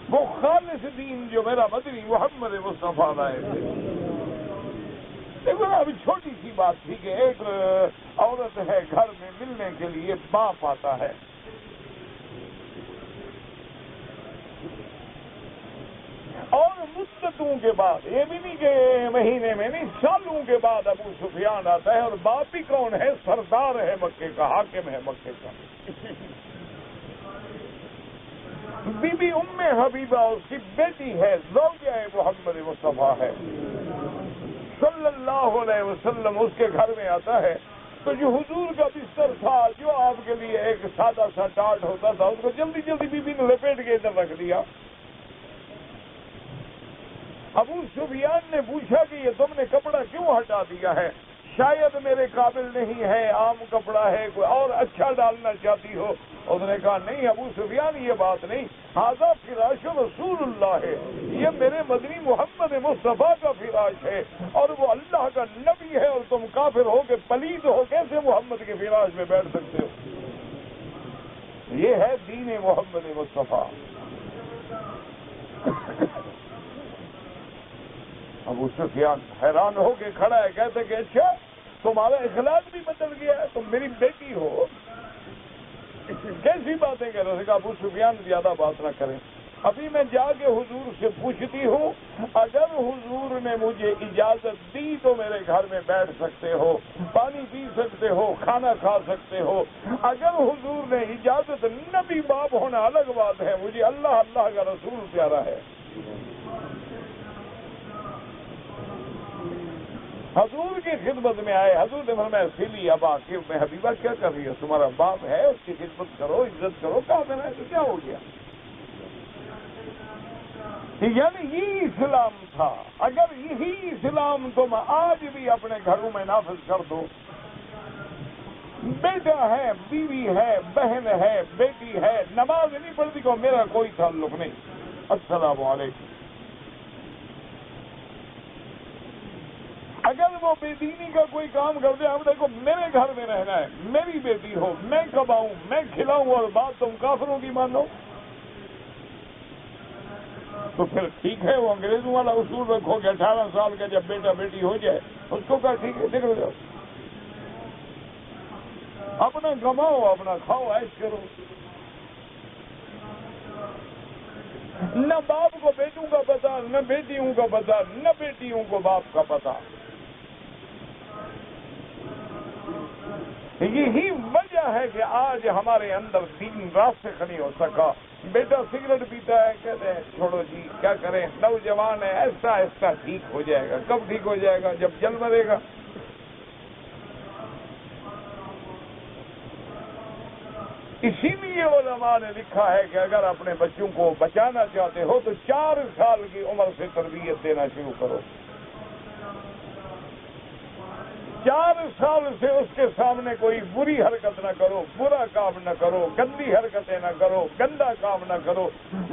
وہ خالص دین جو میرا مدنی محمد مصطفیٰ لائے تھے، دیکھو ابھی چھوٹی سی بات تھی کہ ایک عورت ہے گھر میں ملنے کے لیے باپ آتا ہے، اور مدتوں کے بعد، یہ بھی نہیں کہ مہینے میں نہیں، سالوں کے بعد ابو سفیان آتا ہے، اور باپ بھی کون ہے؟ سردار ہے مکے کا، حاکم ہے مکے کا۔ بی بی ام حبیبہ اس کی بیٹی ہے، زوجہ محمد مصطفیٰ ہے صلی اللہ علیہ وسلم، اس کے گھر میں آتا ہے تو جو حضور کا بستر تھا، جو آپ کے لیے ایک سادہ سا ٹاٹ ہوتا تھا، اس کو جلدی جلدی بی بی نے لپیٹ کے ادھر رکھ دیا۔ ابو سفیان نے پوچھا کہ یہ تم نے کپڑا کیوں ہٹا دیا ہے؟ شاید میرے قابل نہیں ہے، عام کپڑا ہے، کوئی اور اچھا ڈالنا چاہتی ہو۔ اس نے کہا نہیں ابو سفیان، یہ بات نہیں، ھذا فراش رسول اللہ ہے، یہ میرے مدنی محمد مصطفیٰ کا فراش ہے، اور وہ اللہ کا نبی ہے، اور تم کافر ہو کے پلید ہو کیسے محمد کے فراش میں بیٹھ سکتے ہو؟ یہ ہے دین محمد مصطفیٰ۔ ابو سفیان حیران ہو کے کھڑا ہے، کہتے کہ اچھا تمہارا اخلاق بھی بدل گیا ہے، تم میری بیٹی ہو، کیسی باتیں کہہ رہے؟ ابو سفیان زیادہ بات نہ کریں، ابھی میں جا کے حضور سے پوچھتی ہوں، اگر حضور نے مجھے اجازت دی تو میرے گھر میں بیٹھ سکتے ہو، پانی پی سکتے ہو، کھانا کھا سکتے ہو، اگر حضور نے اجازت، نبی باپ ہونا الگ بات ہے، مجھے اللہ کا رسول پیارا ہے۔ حضور کی خدمت میں آئے، حضور نے فرمایا سلی ابا کہ میں حبیبہ کیا کر رہی ہے، تمہارا باپ ہے، اس کی خدمت کرو، عزت کرو، کہا میں نے تو کیا ہو گیا؟ یعنی یہ اسلام تھا۔ اگر یہی اسلام تم آج بھی اپنے گھروں میں نافذ کر دو، بیٹا ہے، بیوی ہے، بہن ہے، بیٹی ہے، نماز نہیں پڑھتی کو میرا کوئی تعلق نہیں، السلام علیکم۔ اگر وہ بے دینی کا کوئی کام کر دے، ہم دیکھو میرے گھر میں رہنا ہے، میری بیٹی ہو، میں کماؤں، میں کھلاؤں، اور بات تم کافروں کی مانو، تو پھر ٹھیک ہے، وہ انگریزوں والا اصول رکھو کہ 18 سال کا جب بیٹا بیٹی ہو جائے اس کو کہا ٹھیک ہے نکل جاؤ، اپنا کماؤ، اپنا کھاؤ، عیش کرو۔ نہ باپ کو بیٹوں کا پتا، نہ بیٹیوں کا پتا، نہ بیٹیوں کو باپ کا پتا۔ یہی وجہ ہے کہ آج ہمارے اندر دین راسخ نہیں ہو سکا۔ بیٹا سگریٹ پیتا ہے، کہتے ہیں چھوڑو جی کیا کریں، نوجوان ہے، ایسا ایسا ٹھیک ہو جائے گا۔ کب ٹھیک ہو جائے گا؟ جب جل مرے گا۔ اسی لیے علماء نے لکھا ہے کہ اگر اپنے بچوں کو بچانا چاہتے ہو تو 4 سال کی عمر سے تربیت دینا شروع کرو۔ 4 سال سے اس کے سامنے کوئی بری حرکت نہ کرو، برا کام نہ کرو، گندی حرکتیں نہ کرو، گندا کام نہ کرو،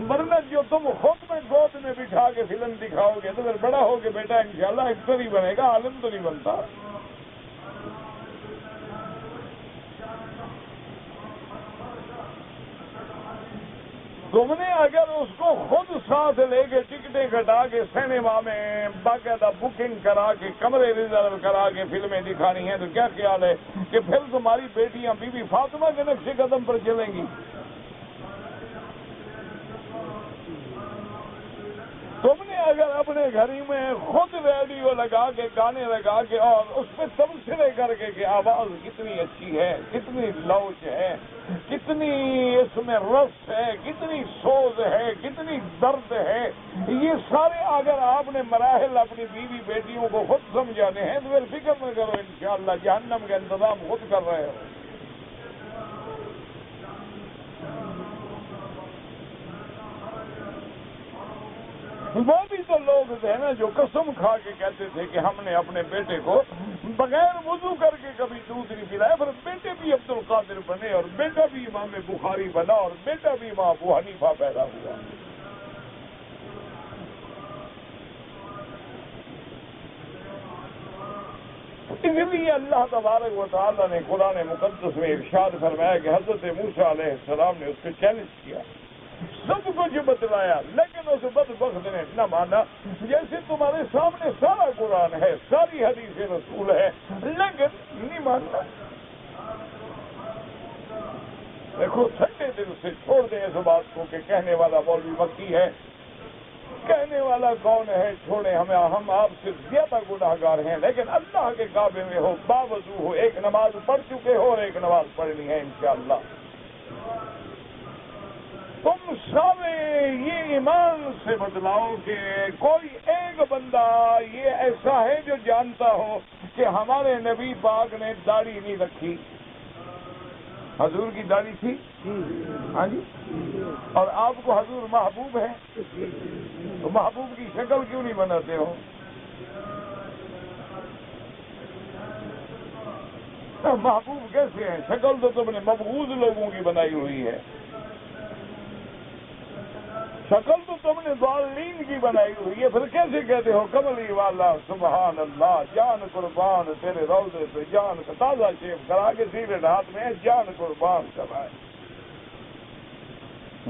ورنہ جو تم خود میں گود میں بٹھا کے فلم دکھاؤ گے تو پھر بڑا ہو کے بیٹا انشاءاللہ اکثر ہی بنے گا، عالم تو نہیں بنتا۔ تم نے اگر اس کو خود ساتھ لے کے ٹکٹیں کٹا کے سینما میں باقاعدہ بکنگ کرا کے کمرے ریزرو کرا کے فلمیں دکھانی ہیں تو کیا خیال ہے کہ پھر تمہاری بیٹیاں بی بی فاطمہ کے نقش قدم پر چلیں گی؟ تم نے اگر اپنے گھر میں خود ریڈیو لگا کے گانے لگا کے اور اس پہ تبصرے کر کے کہ آواز کتنی اچھی ہے، کتنی لوچ ہے، کتنی اس میں رس ہے، کتنی سوز ہے، کتنی درد ہے، یہ سارے اگر آپ نے مراحل اپنی بیوی بیٹیوں کو خود سمجھانے ہیں تو پھر فکر نہ کرو، انشاءاللہ جہنم کا انتظام خود کر رہے ہو۔ وہ بھی تو لوگ تھے نا جو قسم کھا کے کہتے تھے کہ ہم نے اپنے بیٹے کو بغیر وضو کر کے کبھی دودھ نہیں پلایا، پھر بیٹے بھی عبد القادر بنے اور بیٹا بھی امام بخاری بنا اور بیٹا بھی امام ابو حنیفہ پیدا ہوا۔ اس لیے اللہ تبارک و تعالیٰ نے قرآن مقدس میں ارشاد فرمایا کہ حضرت موسیٰ علیہ السلام نے اس کو چیلنج کیا، سب کچھ بتلایا لیکن اس بدبخت نے نہ مانا۔ جیسے تمہارے سامنے سارا قرآن ہے، ساری حدیث رسول ہے، لیکن نہیں ماننا۔ دیکھو ٹھنڈے دل سے چھوڑ دیں اس بات کو کہ کہنے والا مولوی مکی ہے، کہنے والا کون ہے، چھوڑیں، ہم آپ سے زیادہ گناہگار ہیں، لیکن اللہ کے کعبے میں ہو، باوضو ہو، ایک نماز پڑھ چکے ہو اور ایک نماز پڑھنی ہے انشاءاللہ۔ تم سارے یہ ایمان سے بدلاؤ کہ کوئی ایک بندہ یہ ایسا ہے جو جانتا ہو کہ ہمارے نبی پاک نے داڑھی نہیں رکھی۔ حضور کی داڑھی تھی؟ ہاں جی۔ اور آپ کو حضور محبوب ہے تو محبوب کی شکل کیوں نہیں بناتے ہو؟ محبوب کیسے ہیں؟ شکل تو تم نے مبغوض لوگوں کی بنائی ہوئی ہے، شکل تو تم نے ضالین کی بنائی ہوئی ہے، پھر کیسے کہتے ہو کملی والا سبحان اللہ، جان قربان تیرے روضے پہ، جان کا تازہ شیف کرا کے سیرے ہاتھ میں جان قربان کرائے۔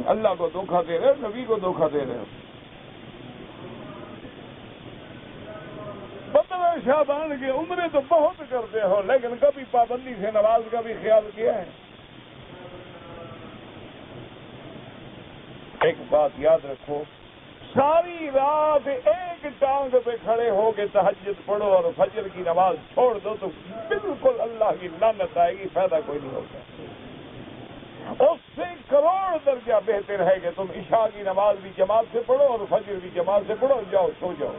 اللہ کو دھوکہ دے رہے ہو، نبی کو دھوکہ دے رہے ہو۔ 15 شعبان کے عمرے تو بہت کرتے ہو لیکن کبھی پابندی سے نماز کا بھی خیال کیا ہے؟ ایک بات یاد رکھو، ساری رات ایک ٹانگ پہ کھڑے ہو کے تہجد پڑھو اور فجر کی نماز چھوڑ دو تو بالکل اللہ کی لعنت آئے گی، فائدہ کوئی نہیں ہوگا۔ اس سے کروڑ درجہ بہتر ہے کہ تم عشاء کی نماز بھی جماعت سے پڑھو اور فجر بھی جماعت سے پڑھو، جاؤ سو جاؤ،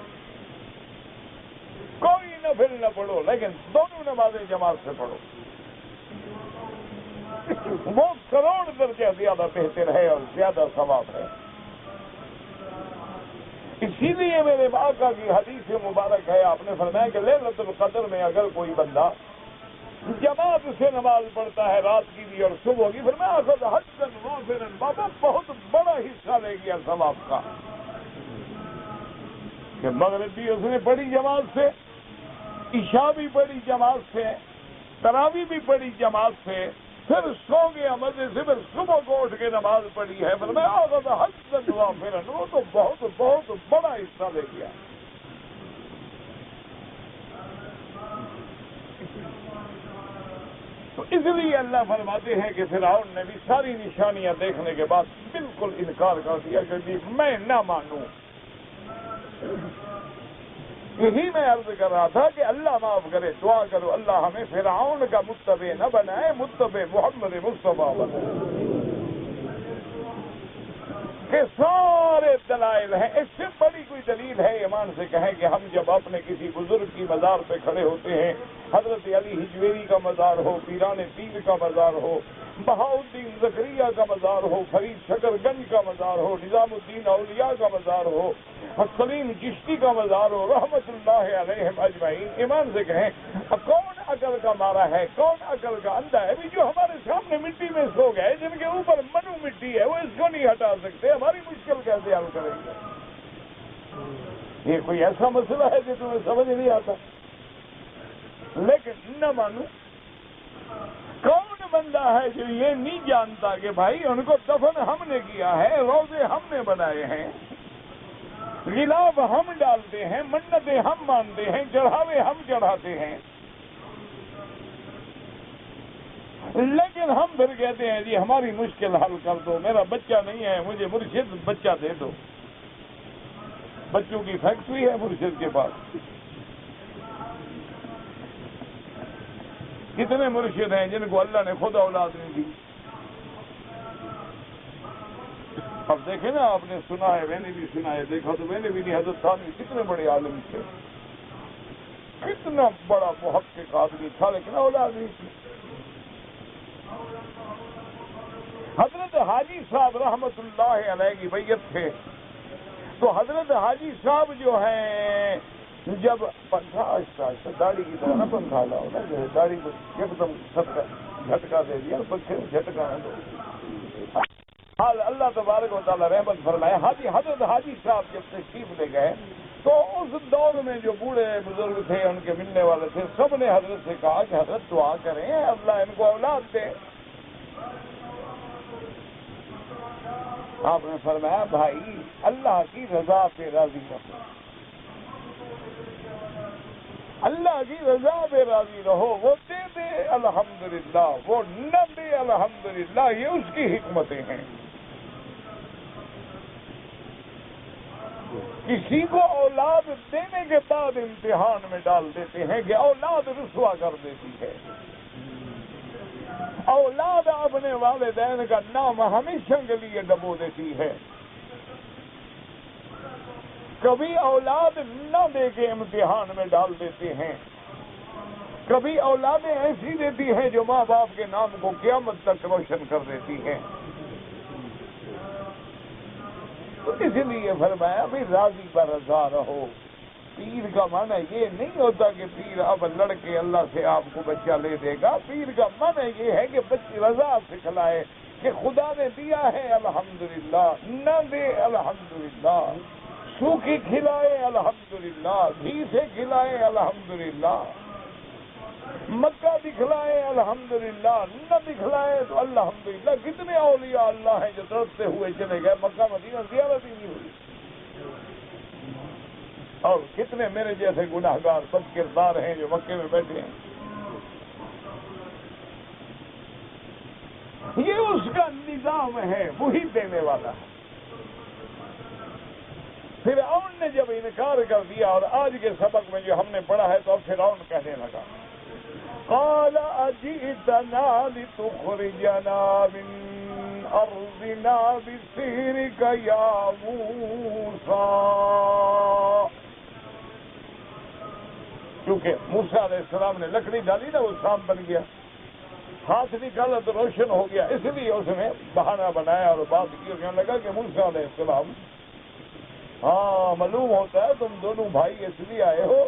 کوئی نفل نہ پڑھو لیکن دونوں نمازیں جماعت سے پڑھو، وہ کروڑ درجہ زیادہ بہتر ہے اور زیادہ ثواب ہے۔ اسی لیے میرے آقا کی حدیث مبارک ہے، آپ نے فرمایا کہ لیلۃ القدر میں اگر کوئی بندہ جماعت سے نماز پڑھتا ہے رات کی بھی اور صبح کی، فرمایا اخذ حجا وافرا، بابا بہت بڑا حصہ لے گیا ثواب کا، کہ مغرب بھی اس نے پڑھی جماعت سے، عشاء بھی پڑھی جماعت سے، تراویح بھی پڑھی جماعت سے، پھر سو گیا مزے سے، پھر صبح کو اٹھ کے نماز پڑھی ہے، فرمایا اخذ حجا وافرا، وہ تو بہت بہت بڑا حصہ لے گیا۔ تو اس لیے اللہ فرماتے ہیں کہ فرعون نے بھی ساری نشانیاں دیکھنے کے بعد بالکل انکار کر دیا کہ میں نہ مانوں۔ یہی میں عرض کر رہا تھا کہ اللہ معاف کرے، دعا کرو اللہ ہمیں فرعون کا متبع نہ بنائے، متبع محمد مصطفیٰ بنائے، کہ سارے دلائل ہیں۔ اس سے بڑی کوئی دلیل ہے ایمان سے کہیں کہ ہم جب اپنے کسی بزرگ کی مزار پہ کھڑے ہوتے ہیں، حضرت علی ہجویری کا مزار ہو، پیران پیر کا مزار ہو، بہاؤالدین زکریا کا مزار ہو، فرید شکر گنج کا مزار ہو، نظام الدین اولیاء کا مزار ہو، سلیم چشتی کا مزار ہو، رحمت اللہ علیہم اجمعین، ایمان سے کہیں کون عقل کا مارا ہے، کون عقل کا اندھا ہے؟ جو ہمارے سامنے مٹی میں سو گئے، جن کے اوپر منو مٹی ہے، وہ اس کو نہیں ہٹا سکتے، ہماری مشکل کیسے حل کریں گے؟ یہ کوئی ایسا مسئلہ ہے جو تمہیں سمجھ نہیں آتا؟ لیکن نہ مانو۔ کون بندہ ہے جو یہ نہیں جانتا کہ بھائی ان کو دفن ہم نے کیا ہے، روزے ہم نے بنائے ہیں، غلاف ہم ڈالتے ہیں، منتیں ہم مانتے ہیں، چڑھاوے ہم چڑھاتے ہیں، لیکن ہم پھر کہتے ہیں جی ہماری مشکل حل کر دو، میرا بچہ نہیں ہے، مجھے مرشد بچہ دے دو۔ بچوں کی فیکٹری ہے مرشد کے پاس۔ کتنے مرشد ہیں جن کو اللہ نے خود اولاد نہیں دی؟ اب دیکھیں نا، آپ نے سنا ہے، میں نے بھی سنا ہے، دیکھا تو میں نے بھی نہیں، حضرت تھانوی کتنے بڑے عالم تھے، کتنا بڑا محقق آدمی تھا، لیکن اولاد نہیں تھی۔ حضرت حاجی صاحب رحمت اللہ علیہ کی بیعت تھے، تو حضرت حاجی صاحب جو ہیں جب پنکھا آہستہ داڑھی کی طرح نہ پنکھا لاؤ نا، جو ہے داڑھی کو ایک دم سب کا جھٹکا دے دیا، پنکھے میں جھٹکا نہ دو۔ حال اللہ تبارک و تعالیٰ رحمت فرمائے، حضرت حاجی صاحب جب تشریف لے گئے تو اس دور میں جو بوڑھے بزرگ تھے، ان کے ملنے والے تھے، سب نے حضرت سے کہا کہ حضرت دعا کریں اللہ ان کو اولاد دے۔ آپ نے فرمایا بھائی اللہ کی رضا پہ راضی رہو، اللہ کی رضا پہ راضی رہو، وہ دے دے الحمدللہ، وہ نہ دے الحمدللہ، یہ اس کی حکمتیں ہیں۔ کسی کو اولاد دینے کے بعد امتحان میں ڈال دیتے ہیں کہ اولاد رسوا کر دیتی ہے، اولاد اپنے والدین کا نام ہمیشہ کے لیے ڈبو دیتی ہے، کبھی اولاد نہ دے کے امتحان میں ڈال دیتے ہیں، کبھی اولادیں ایسی دیتی ہیں جو ماں باپ کے نام کو قیامت تک روشن کر دیتی ہیں۔ تو اس لیے فرمایا بھی راضی پر رضا رہو۔ پیر کا معنی یہ نہیں ہوتا کہ پیر اب لڑکے اللہ سے آپ کو بچہ لے دے گا، پیر کا معنی یہ ہے کہ بچی رضا سکھلائے کہ خدا نے دیا ہے الحمدللہ، نہ دے الحمدللہ، سوکھی کھلائے الحمدللہ، گھی سے کھلائے الحمدللہ، مکہ دکھلائے الحمدللہ، نہ دکھلائے تو الحمدللہ۔ کتنے اولیاء اللہ ہیں جو تڑپتے ہوئے چلے گئے، مکہ مدینہ زیارت ہی نہیں ہوئی، اور کتنے میرے جیسے گناہگار بد کردار ہیں جو مکے میں بیٹھے ہیں۔ یہ اس کا نظام ہے، وہی دینے والا ہے۔ فرعون نے جب انکار کر دیا، اور آج کے سبق میں جو ہم نے پڑھا ہے، تو اب فرعون کہنے لگا قال اجئتنا لتخرجنا من ارضنا بسحرك یا موسیٰ، کیونکہ موسیٰ علیہ السلام نے لکڑی ڈالی نا، وہ سانپ بن گیا، ہاتھ نکالا تو روشن ہو گیا، اس لیے اس نے بہانہ بنایا اور بات کی، اور کہنے لگا کہ موسیٰ علیہ السلام، ہاں معلوم ہوتا ہے تم دونوں بھائی اس لیے آئے ہو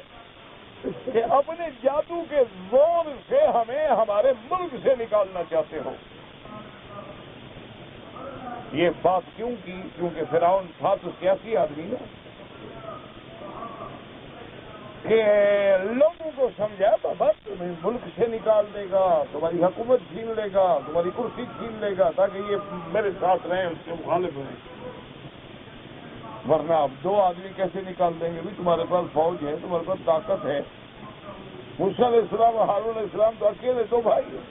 کہ اپنے جادو کے زور سے ہمیں ہمارے ملک سے نکالنا چاہتے ہو۔ یہ بات کیوں کی؟ کیونکہ فرعون تھا تو سیاسی آدمی نا، کہ لوگوں کو سمجھا بابا تمہیں ملک سے نکال دے گا، تمہاری حکومت چھین لے گا، تمہاری کرسی چھین لے گا، تاکہ یہ میرے ساتھ رہیں، اس کے مخالف رہیں، ورنہ اب دو آدمی کیسے نکال دیں گے؟ بھی تمہارے پاس فوج ہے، تمہارے پاس طاقت ہے۔ موسیٰ علیہ السلام اور ہارون علیہ السلام تو اکیلے دو بھائی ہیں،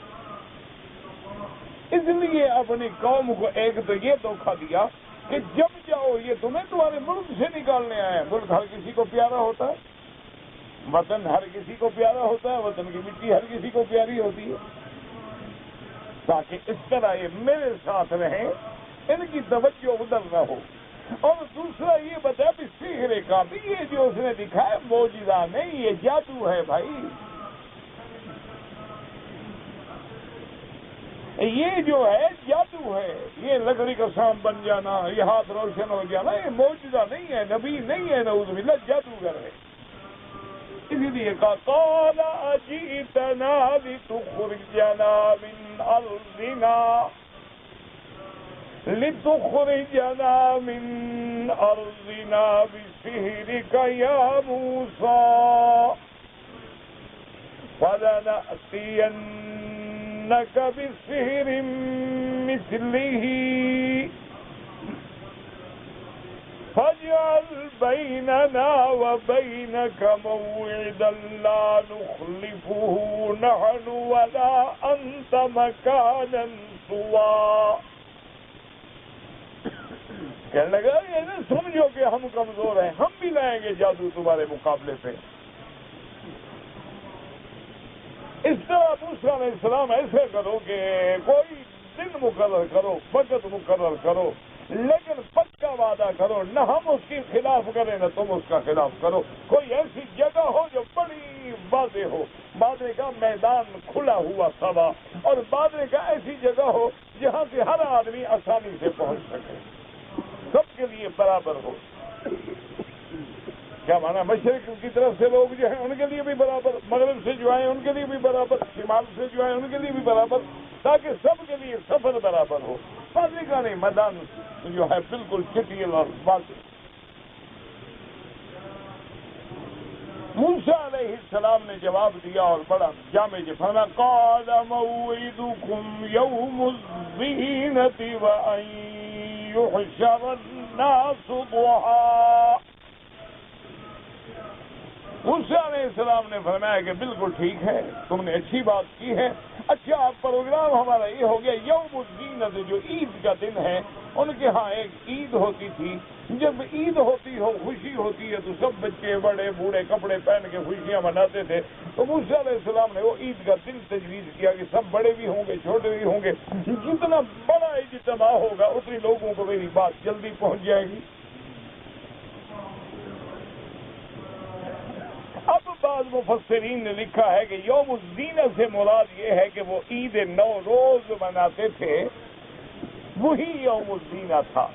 اس لیے اپنی قوم کو ایک تو یہ دھوکہ دیا کہ جب جاؤ یہ تمہیں تمہارے ملک سے نکالنے آئے۔ ملک ہر کسی کو پیارا ہوتا ہے، وطن ہر کسی کو پیارا ہوتا ہے، وطن کی مٹی ہر کسی کو پیاری ہوتی ہے، تاکہ اس طرح یہ میرے ساتھ رہیں، ان کی توجہ ادھر نہ ہو۔ اور دوسرا یہ بتا بھی سحر کا بھی، یہ جو اس نے دکھا ہے معجزہ نہیں، یہ جادو ہے بھائی، یہ جو ہے جادو ہے، یہ لکڑی کا سانپ بن جانا، یہ ہاتھ روشن ہو جانا، یہ معجزہ نہیں ہے، نبی نہیں ہے، نعوذ باللہ جادوگر ہے۔ اسی لیے کہا قال اجئتنا لتخرجنا من ارضنا بسحرك يا موسى فلنأتينك بسحر مثله فاجعل بيننا وبينك موعدا لا نخلفه نحن ولا أنت مكانا سوى۔ کہنے لگا یہ نہ سمجھو کہ ہم کمزور ہیں، ہم بھی لائیں گے جادو تمہارے مقابلے پہ۔ اس طرح موسیٰ علیہ السلام ایسے کرو کہ کوئی دن مقرر کرو، وقت مقرر کرو، لیکن پکا وعدہ کرو، نہ ہم اس کے خلاف کریں نہ تم اس کا خلاف کرو۔ کوئی ایسی جگہ ہو جو بڑی واضح ہو، بعد نے کہا میدان کھلا ہوا سوا، اور بعد نے کہا ایسی جگہ ہو جہاں سے ہر آدمی آسانی سے پہنچ سکے، سب کے لیے برابر ہو۔ کیا مانا؟ مشرق کی طرف سے لوگ جو ہیں ان کے لیے بھی برابر، مغرب سے جو آئے ان کے لیے بھی برابر، شمال سے جو آئے ان کے لیے بھی برابر، تاکہ سب کے لیے سفر برابر ہو۔ پانی کا نہیں، میدان جو ہے بالکل چٹیل اور واضح۔ موسیٰ علیہ السلام نے جواب دیا اور بڑا جامع فرمایا قال موعدکم یوم الزینۃ وان یحشر الناس ضحی۔ موسیٰ علیہ السلام نے فرمایا کہ بالکل ٹھیک ہے، تم نے اچھی بات کی ہے۔ اچھا پروگرام ہمارا یہ ہو گیا، یوم الزینت جو عید کا دن ہے، ان کے ہاں ایک عید ہوتی تھی، جب عید ہوتی ہو خوشی ہوتی ہے تو سب بچے بڑے بوڑھے کپڑے پہن کے خوشیاں مناتے تھے۔ تو موسیٰ علیہ السلام نے وہ عید کا دن تجویز کیا کہ سب بڑے بھی ہوں گے چھوٹے بھی ہوں گے، جتنا بڑا اجتماع ہوگا اتنی لوگوں کو میری بات جلدی پہنچ جائے گی۔ اب بعض مفسرین نے لکھا ہے کہ یوم الزینت سے مراد یہ ہے کہ وہ عید نوروز مناتے تھے، وہی یوم الزینت تھا۔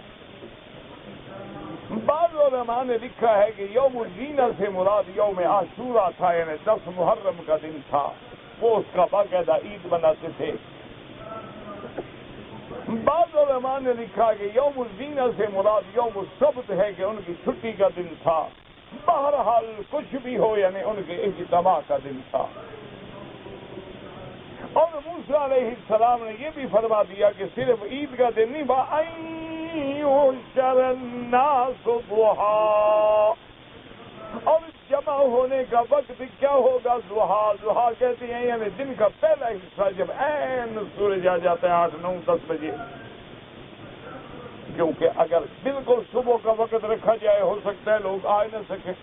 بعض علماء نے لکھا ہے کہ یوم الزینت سے مراد یوم عاشوراء تھا، یعنی 10 محرم کا دن تھا، وہ اس کا باقاعدہ عید مناتے تھے۔ بعض علماء نے لکھا کہ یوم الزینت سے مراد یوم السبت ہے کہ ان کی چھٹی کا دن تھا۔ بہرحال کچھ بھی ہو، یعنی ان کے اجتماع کا دن تھا۔ اور موسیٰ علیہ السلام نے یہ بھی فرما دیا کہ صرف عید کا دن نہیں، وَأَن يُحْشَرَ النَّاسُ ضُحًى، اور جمع ہونے کا وقت کیا ہوگا؟ ضحیٰ۔ ضحیٰ کہتے ہیں یعنی دن کا پہلا حصہ، جب عین سورج آ جاتا ہے 8، 9، 10 بجے، کیونکہ اگر بالکل صبح کا وقت رکھا جائے ہو سکتا ہے لوگ آ نہ سکیں،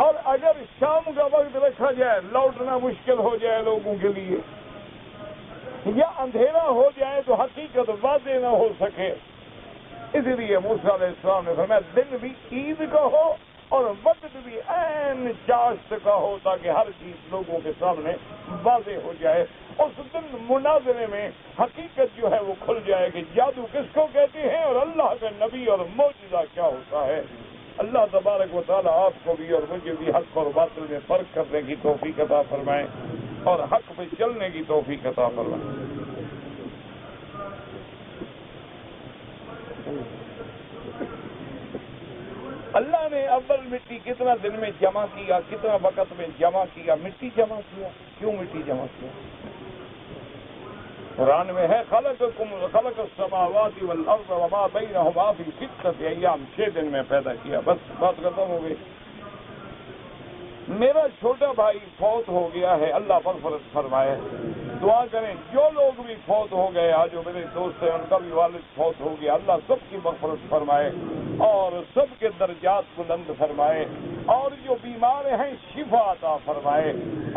اور اگر شام کا وقت رکھا جائے لوٹنا مشکل ہو جائے لوگوں کے لیے، یا اندھیرا ہو جائے تو حقیقت واضح نہ ہو سکے۔ اس لیے موسیٰ علیہ السلام نے فرمایا دن بھی عید کا ہو اور وقت بھی عین چاشت کا ہو تاکہ ہر چیز لوگوں کے سامنے واضح ہو جائے. اس دن مناظرے میں حقیقت جو ہے وہ کھل جائے کہ جادو کس کو کہتے ہیں اور اللہ کے نبی اور معجزہ کیا ہوتا ہے. اللہ تبارک و تعالیٰ آپ کو بھی اور مجھے بھی حق اور باطل میں فرق کرنے کی توفیق عطا فرمائے اور حق پہ چلنے کی توفیق عطا فرمائے. اللہ نے اول مٹی کتنا دن میں جمع کیا, کتنا وقت میں جمع کیا؟ مٹی جمع کیا. کیوں مٹی جمع کیا؟ قرآن میں ہے خلق السماوات والارض وما بینہما فی ستۃ ایام, 6 دن میں پیدا کیا. بس بات ختم ہو گئی. میرا چھوٹا بھائی فوت ہو گیا ہے, اللہ مغفرت فرمائے. دعا کریں جو لوگ بھی فوت ہو گئے, آج جو میرے دوست ہیں ان کا بھی والد فوت ہو گیا, اللہ سب کی مغفرت فرمائے اور سب کے درجات بلند فرمائے, اور جو بیمار ہیں شفا عطا فرمائے,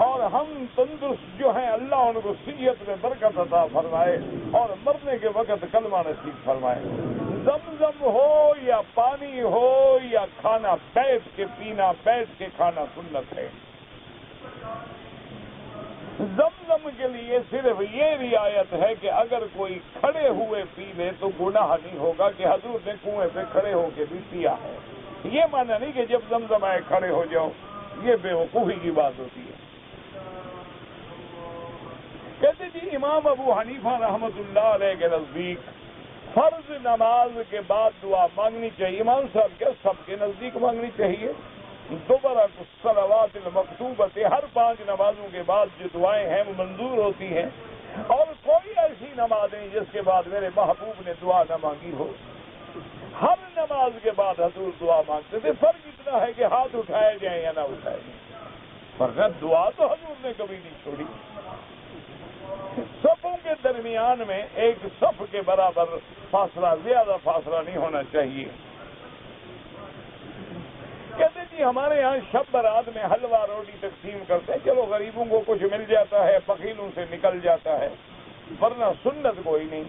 اور ہم تندرست جو ہیں اللہ ان کو صحت میں برکت عطا فرمائے اور مرنے کے وقت کلمہ نصیب فرمائے. زمزم ہو یا پانی ہو یا کھانا بیٹھ کے پینا, بیٹھ کے کھانا سنت ہے. زمزم کے لیے صرف یہ رعایت ہے کہ اگر کوئی کھڑے ہوئے پی لے تو گناہ نہیں ہوگا کہ حضور نے کنویں پہ کھڑے ہو کے بھی پیا ہے. یہ مانا نہیں کہ جب زمزم آئے کھڑے ہو جاؤ, یہ بے وقوفی کی بات ہوتی ہے. کہتے جی امام ابو حنیفہ رحمۃ اللہ علیہ کے نزدیک فرض نماز کے بعد دعا مانگنی چاہیے. امام صاحب کیا سب کے نزدیک مانگنی چاہیے؟ دوبارہ الصلوات المکتوبۃ, ہر 5 نمازوں کے بعد جو دعائیں ہیں وہ منظور ہوتی ہیں, اور کوئی ایسی نماز نہیں جس کے بعد میرے محبوب نے دعا نہ مانگی ہو. ہر نماز کے بعد حضور دعا مانگتے تھے. فرق اتنا ہے کہ ہاتھ اٹھائے جائیں یا نہ اٹھائے جائیں, ورنہ دعا تو حضور نے کبھی نہیں چھوڑی. صفوں کے درمیان میں ایک صف کے برابر فاصلہ, زیادہ فاصلہ نہیں ہونا چاہیے. کہتے جی ہمارے یہاں شب برات میں حلوہ روٹی تقسیم کرتے ہیں, چلو غریبوں کو کچھ مل جاتا ہے, فقیروں سے نکل جاتا ہے, ورنہ سنت کوئی نہیں.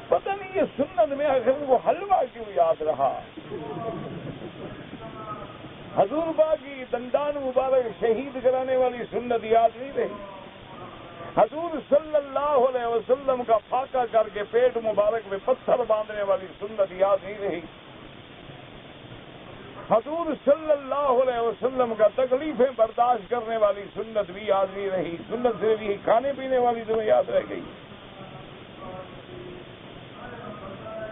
پتہ نہیں یہ سنت میں آخر وہ حلوہ کیوں یاد رہا. حضور پاک کی دندان مبارک شہید کرانے والی سنت یاد نہیں رہی. حضور صلی اللہ علیہ وسلم کا فاقہ کر کے پیٹ مبارک میں پتھر باندھنے والی سنت یاد نہیں رہی. حضور صلی اللہ علیہ وسلم کا تکلیفیں برداشت کرنے والی سنت بھی یاد نہیں رہی. سنت سے بھی کھانے پینے والی تمہیں یاد رہ گئی.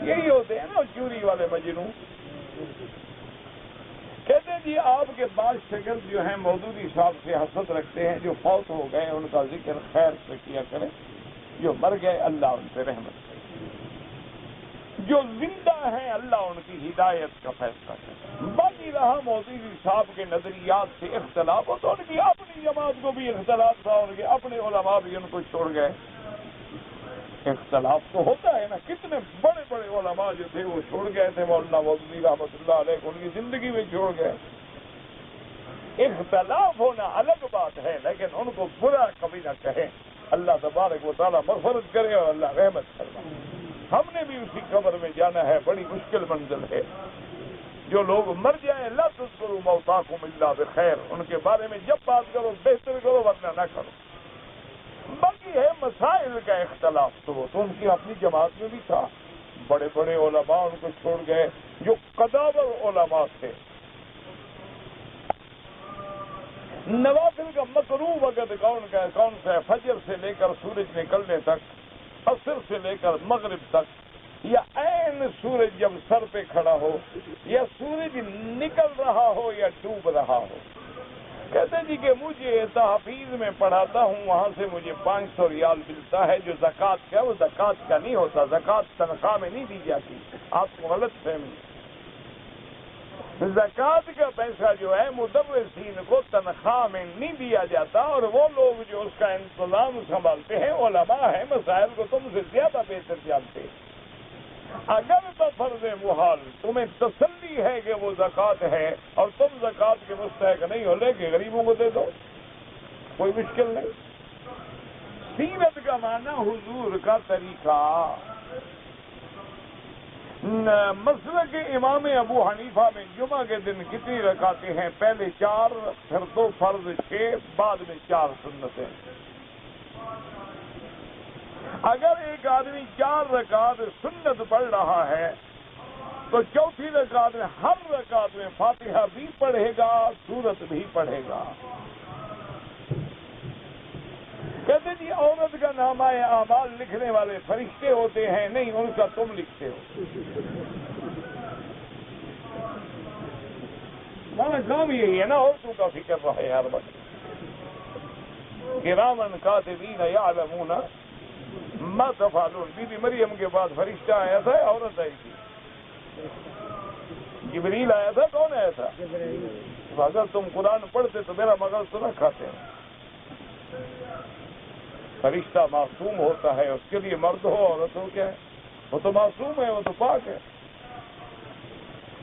یہی ہوتے ہیں نا چوری والے مجنوں. کہتے ہیں جی آپ کے بعض شاگرد جو ہیں مودودی صاحب سے حسد رکھتے ہیں, جو فوت ہو گئے ان کا ذکر خیر سے کیا کریں, جو مر گئے اللہ ان پہ رحمت کرے, جو زندہ ہیں اللہ ان کی ہدایت کا فیصلہ کرے. باقی رہا مودودی صاحب کے نظریات سے اختلاف ہو تو ان کی اپنی جماعت کو بھی اختلاف تھا, ان کے اپنے علماء بھی ان کو چھوڑ گئے. اختلاف تو ہوتا ہے نا, کتنے بڑے بڑے علماء جو تھے وہ چھوڑ گئے تھے. مولانا مودودی رحمۃ اللہ علیہ ان کی زندگی میں چھوڑ گئے. اختلاف ہونا الگ بات ہے, لیکن ان کو برا کبھی نہ کہیں. اللہ تبارک و تعالیٰ مغفرت کرے اور اللہ رحمت فرمائے. ہم نے بھی اسی قبر میں جانا ہے, بڑی مشکل منزل ہے. جو لوگ مر جائیں لا تذکروا موتاکم الا بخیر, ان کے بارے میں جب بات کرو بہتر کرو ورنہ نہ کرو. باقی ہے مسائل کا اختلاف, تو وہ تو ان کی اپنی جماعت میں بھی تھا. بڑے بڑے علماء ان کو چھوڑ گئے جو قداور علماء تھے. نوافل کا مکروہ وقت کون سا ہے؟ فجر سے لے کر سورج نکلنے تک, عصر سے لے کر مغرب تک, یا عین سورج جب سر پہ کھڑا ہو, یا سورج نکل رہا ہو یا ڈوب رہا ہو. کہتے جی کہ مجھے تحفیظ میں پڑھاتا ہوں, وہاں سے مجھے 500 ریال ملتا ہے جو زکوٰۃ کا, وہ زکوٰۃ کا نہیں ہوتا. زکوٰۃ تنخواہ میں نہیں دی جاتی, آپ کو غلط فہمی. زکوٰۃ کا پیسہ جو ہے مدرسین کو تنخواہ میں نہیں دیا جاتا, اور وہ لوگ جو اس کا انتظام سنبھالتے ہیں علماء ہیں, مسائل کو تم سے زیادہ بہتر جانتے ہیں. اگر بفرض محال تمہیں تسلی ہے کہ وہ زکوٰۃ ہے اور تم زکوٰۃ کے مستحق نہیں ہو, لے کے غریبوں کو دے دو, کوئی مشکل نہیں. سیرت کا معنی حضور کا طریقہ. مسلک امام ابو حنیفہ میں جمعہ کے دن کتنی رکعتیں ہیں؟ پہلے 4، پھر 2 فرض 6، بعد میں 4 سنتیں۔ اگر ایک آدمی 4 رکعت سنت پڑھ رہا ہے تو چوتھی رکعت میں ہر رکعت میں فاتحہ بھی پڑھے گا، سورت بھی پڑھے گا۔ کہتے جی عورت کا نامہ اعمال لکھنے والے فرشتے ہوتے ہیں، نہیں، ان کا تم لکھتے ہو۔ ہمارا کام یہی ہے نا، عورتوں کا فکر رہا ہے ہر وقت۔ کرامن کاتبین یعلمون ما تفعلون۔ بی بی مریم کے بعد فرشتہ آیا تھا، عورت آئی تھی؟ جبریل آیا تھا، کون آیا تھا؟ اگر تم قرآن پڑھتے تو میرا مغز تو نہ کھاتے۔ فرشتہ معصوم ہوتا ہے، اس کے لیے مرد ہو عورت ہو، کیا ہے؟ وہ تو معصوم ہے، وہ تو پاک ہے۔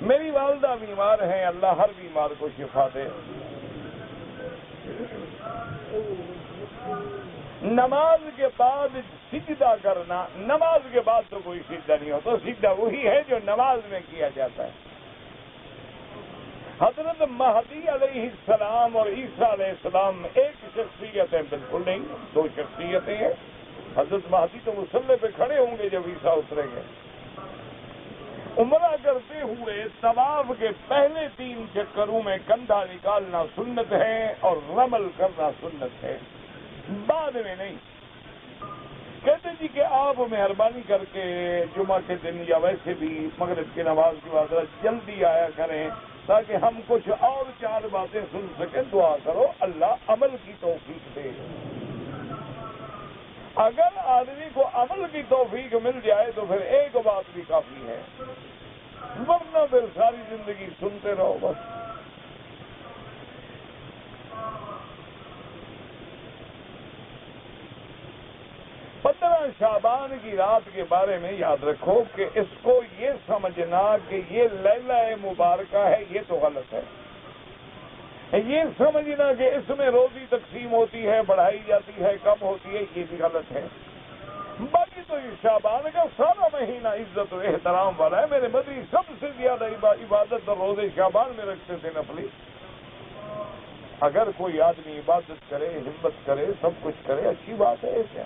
میری والدہ بیمار ہیں، اللہ ہر بیمار کو شفا دے۔ نماز کے بعد سجدہ کرنا، نماز کے بعد تو کوئی سجدہ نہیں ہوتا، سجدہ وہی ہے جو نماز میں کیا جاتا ہے۔ حضرت مہدی علیہ السلام اور عیسیٰ علیہ السلام ایک شخصیت ہے؟ بالکل نہیں، 2 شخصیتیں ہیں۔ حضرت مہدی تو مصلی پہ کھڑے ہوں گے جب عیسیٰ اتریں گے۔ عمرہ کرتے ہوئے طواف کے پہلے 3 چکروں میں کندھا نکالنا سنت ہے اور رمل کرنا سنت ہے، بعد میں نہیں۔ کہتے جی کہ آپ مہربانی کر کے جمعہ کے دن یا ویسے بھی مغرب کی نماز کے بعد جلدی آیا کریں تاکہ ہم کچھ اور 4 باتیں سن سکیں۔ دعا کرو اللہ عمل کی توفیق دے۔ اگر آدمی کو عمل کی توفیق مل جائے تو پھر ایک بات بھی کافی ہے، ورنہ پھر ساری زندگی سنتے رہو بس۔ شعبان کی رات کے بارے میں یاد رکھو کہ اس کو یہ سمجھنا کہ یہ لیلہ مبارکہ ہے، یہ تو غلط ہے۔ یہ سمجھنا کہ اس میں روزی تقسیم ہوتی ہے، بڑھائی جاتی ہے، کم ہوتی ہے، یہ بھی غلط ہے۔ باقی تو یہ شعبان کا سارا مہینہ عزت و احترام والا ہے۔ میرے مدری سب سے زیادہ عبادت اور روزے شعبان میں رکھتے تھے نفلی۔ اگر کوئی آدمی عبادت کرے، ہمت کرے، سب کچھ کرے، اچھی بات ہے ایسے،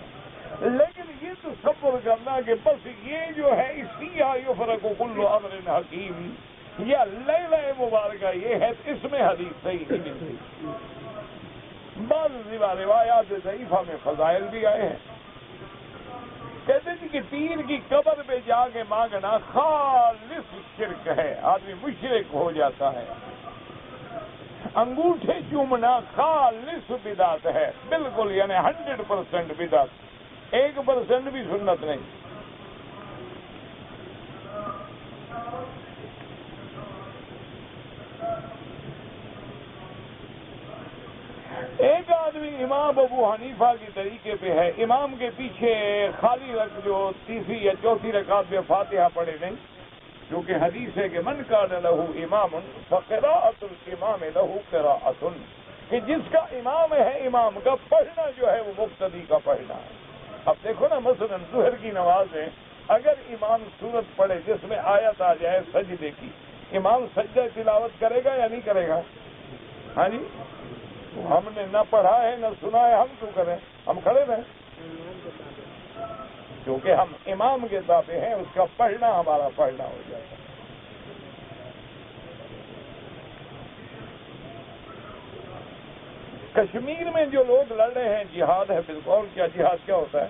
لیکن یہ تو تصور کرنا کہ بس یہ جو ہے اسی یفرق کل امر حکیم یا لیلہ مبارکہ یہ ہے، اس میں حدیث صحیح نہیں ملتی۔ بعض روایات ضعیفہ میں فضائل بھی آئے ہیں۔ کہتے ہیں کہ پیر کی قبر پہ جا کے مانگنا خالص شرک ہے، آدمی مشرک ہو جاتا ہے۔ انگوٹھے چومنا خالص بدعت ہے، بالکل، یعنی 100% بدعت، 1% بھی سنت نہیں۔ ایک آدمی امام ابو حنیفہ کی طریقے پہ ہے، امام کے پیچھے خالی جو تیسری یا چوتھی رکعت میں فاتحہ پڑھے نہیں، کیونکہ حدیث ہے کہ من کان لہ امام فقراءۃ الامام لہ قراءۃ، کہ جس کا امام ہے امام کا پڑھنا جو ہے وہ مقتدی کا پڑھنا ہے۔ اب دیکھو نا، مثلا ظہر کی نماز ہے، اگر امام سورت پڑھے جس میں آیت آ جائے سجدے کی، امام سجدہ تلاوت کرے گا یا نہیں کرے گا؟ ہاں جی، ہم نے نہ پڑھا ہے نہ سنا ہے، ہم کیوں کریں؟ ہم کھڑے رہیں، کیونکہ ہم امام کے تابع ہیں، اس کا پڑھنا ہمارا پڑھنا ہو جاتا ہے۔ کشمیر میں جو لوگ لڑ رہے ہیں جہاد ہے، بالکل، اور کیا جہاد کیا ہوتا ہے؟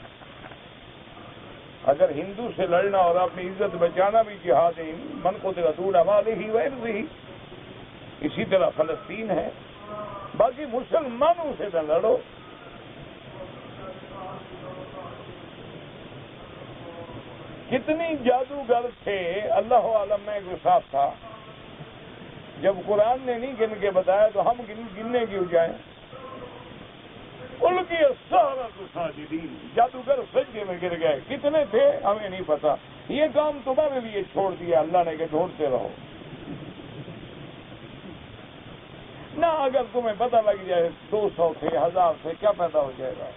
اگر ہندو سے لڑنا اور اپنی عزت بچانا بھی جہاد ہے، من کو دون مالہ وعرضہ، اسی طرح فلسطین ہے، باقی مسلمانوں سے نہ لڑو۔ کتنی جادوگر تھے، اللہ عالم میں گساخ تھا، جب قرآن نے نہیں گن کے بتایا تو ہم گننے کیوں جائیں؟ ان کی السحرۃ ساجدین، جادوگر سجدے میں گر گئے، کتنے تھے ہمیں نہیں پتا، یہ کام تمہارے لیے چھوڑ دیا اللہ نے کہ ڈھونڈتے رہو۔ نہ اگر تمہیں پتہ لگ جائے 200 تھے، 1000 تھے، کیا پیدا ہو جائے گا؟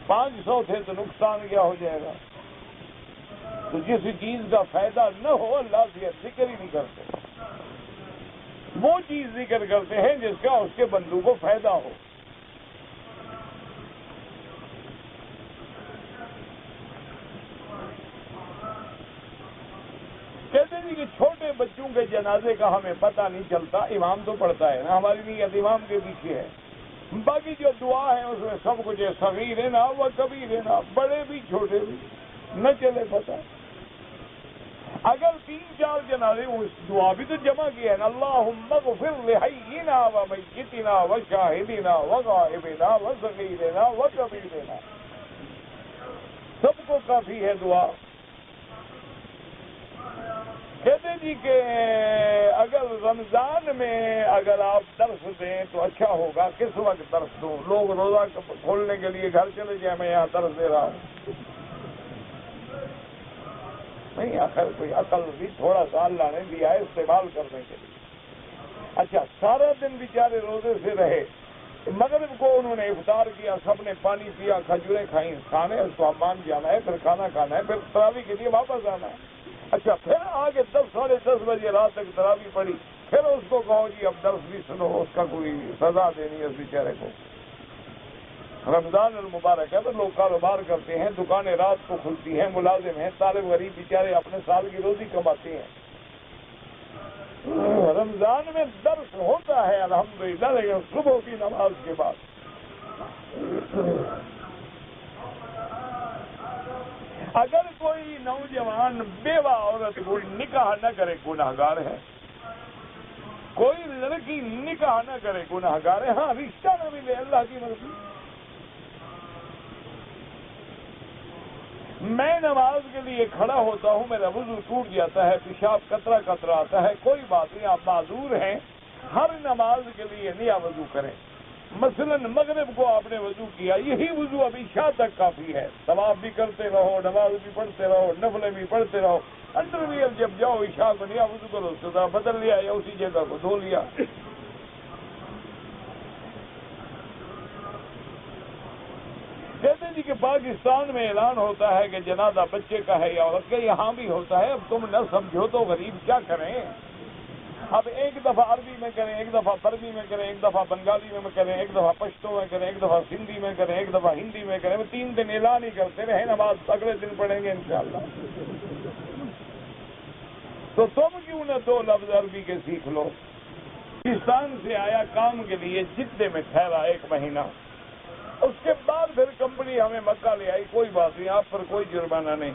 500 تھے تو نقصان کیا ہو جائے گا؟ تو جس چیز کا فائدہ نہ ہو اللہ سے ذکر ہی نہیں کرتے، وہ چیز ذکر کرتے ہیں جس کا اس کے بندوں کو فائدہ ہو۔ کہتے ہیں کہ چھوٹے بچوں کے جنازے کا ہمیں پتہ نہیں چلتا، امام تو پڑھتا ہے نا، ہماری نیت امام کے پیچھے ہے، باقی جو دعا ہے اس میں سب کچھ ہے، صغیر نا و کبیر نا، بڑے بھی چھوٹے بھی، نہ چلے پتہ۔ اگر 3-4 جنازے اس دعا بھی تو جمع کیا ہے نا، اللہم اغفر لحینا و میتنا و شاہدنا و غائبنا و صغیرنا و کبیرنا، سب کو کافی ہے دعا۔ کہتے جی کہ اگر رمضان میں اگر آپ درس دیں تو اچھا ہوگا، کس وقت درس دوں؟ لوگ روزہ کھولنے کے لیے گھر چلے جائیں، میں یہاں درس دے رہا ہوں، نہیں آخر کوئی عقل بھی تھوڑا سا اللہ نے دیا ہے استعمال کرنے کے لیے۔ اچھا، سارا دن بیچارے روزے سے رہے، مغرب کو انہوں نے افطار کیا، سب نے پانی پیا، کھجوریں کھائیں، کھانے اس کو حمام جانا ہے، پھر کھانا کھانا ہے، پھر تراویح کے لیے واپس آنا ہے۔ اچھا، پھر آگے 10-10:30 بجے رات تک تراویح پڑی، پھر اس کو کہو جی اب درس بھی سنو، اس کا کوئی سزا دینی ہے اس بیچارے کو۔ رمضان المبارک ہے تو لوگ کاروبار کرتے ہیں، دکانیں رات کو کھلتی ہیں، ملازم ہیں، طالب غریب بیچارے اپنے سال کی روزی کماتے ہیں۔ رمضان میں درس ہوتا ہے الحمدللہ، لیکن صبح کی نماز کے بعد۔ اگر کوئی نوجوان بیوہ عورت کوئی نکاح نہ کرے گناہگار ہے، کوئی لڑکی نکاح نہ کرے گناہگار ہے، ہاں رشتہ نہ ملے اللہ کی مرضی۔ میں نماز کے لیے کھڑا ہوتا ہوں، میرا وضو ٹوٹ جاتا ہے، پیشاب قطرہ قطرہ آتا ہے، کوئی بات نہیں، آپ معذور ہیں، ہر نماز کے لیے نیا وضو کریں۔ مثلا مغرب کو آپ نے وضو کیا، یہی وضو ابھی عشاء تک کافی ہے، طواف بھی کرتے رہو، نماز بھی پڑھتے رہو، نفلیں بھی پڑھتے رہو، انڈر ویئر جب جاؤ عشاء کو نیا وضو کرو، اس کے بعد بدل لیا یا اسی جگہ کو دھو لیا۔ کہتے جی کہ پاکستان میں اعلان ہوتا ہے کہ جنازہ بچے کا ہے یا عورت کا، یہاں بھی ہوتا ہے، اب تم نہ سمجھو تو غریب کیا کریں؟ اب ایک دفعہ عربی میں کریں، ایک دفعہ برمی میں کریں، ایک دفعہ بنگالی میں کریں، ایک دفعہ پشتو میں کریں، ایک دفعہ سندھی میں کریں، ایک دفعہ ہندی میں کریں، 3 دن اعلان ہی کرتے رہے، نماز اگلے دن پڑھیں گے انشاءاللہ۔ تو تم کیوں نہ 2 لفظ عربی کے سیکھ لو؟ پاکستان سے آیا کام کے لیے، جدے میں ٹھہرا 1 مہینہ، اس کے بعد پھر کمپنی ہمیں مکہ لے آئی، کوئی بات نہیں، آپ پر کوئی جرمانہ نہیں،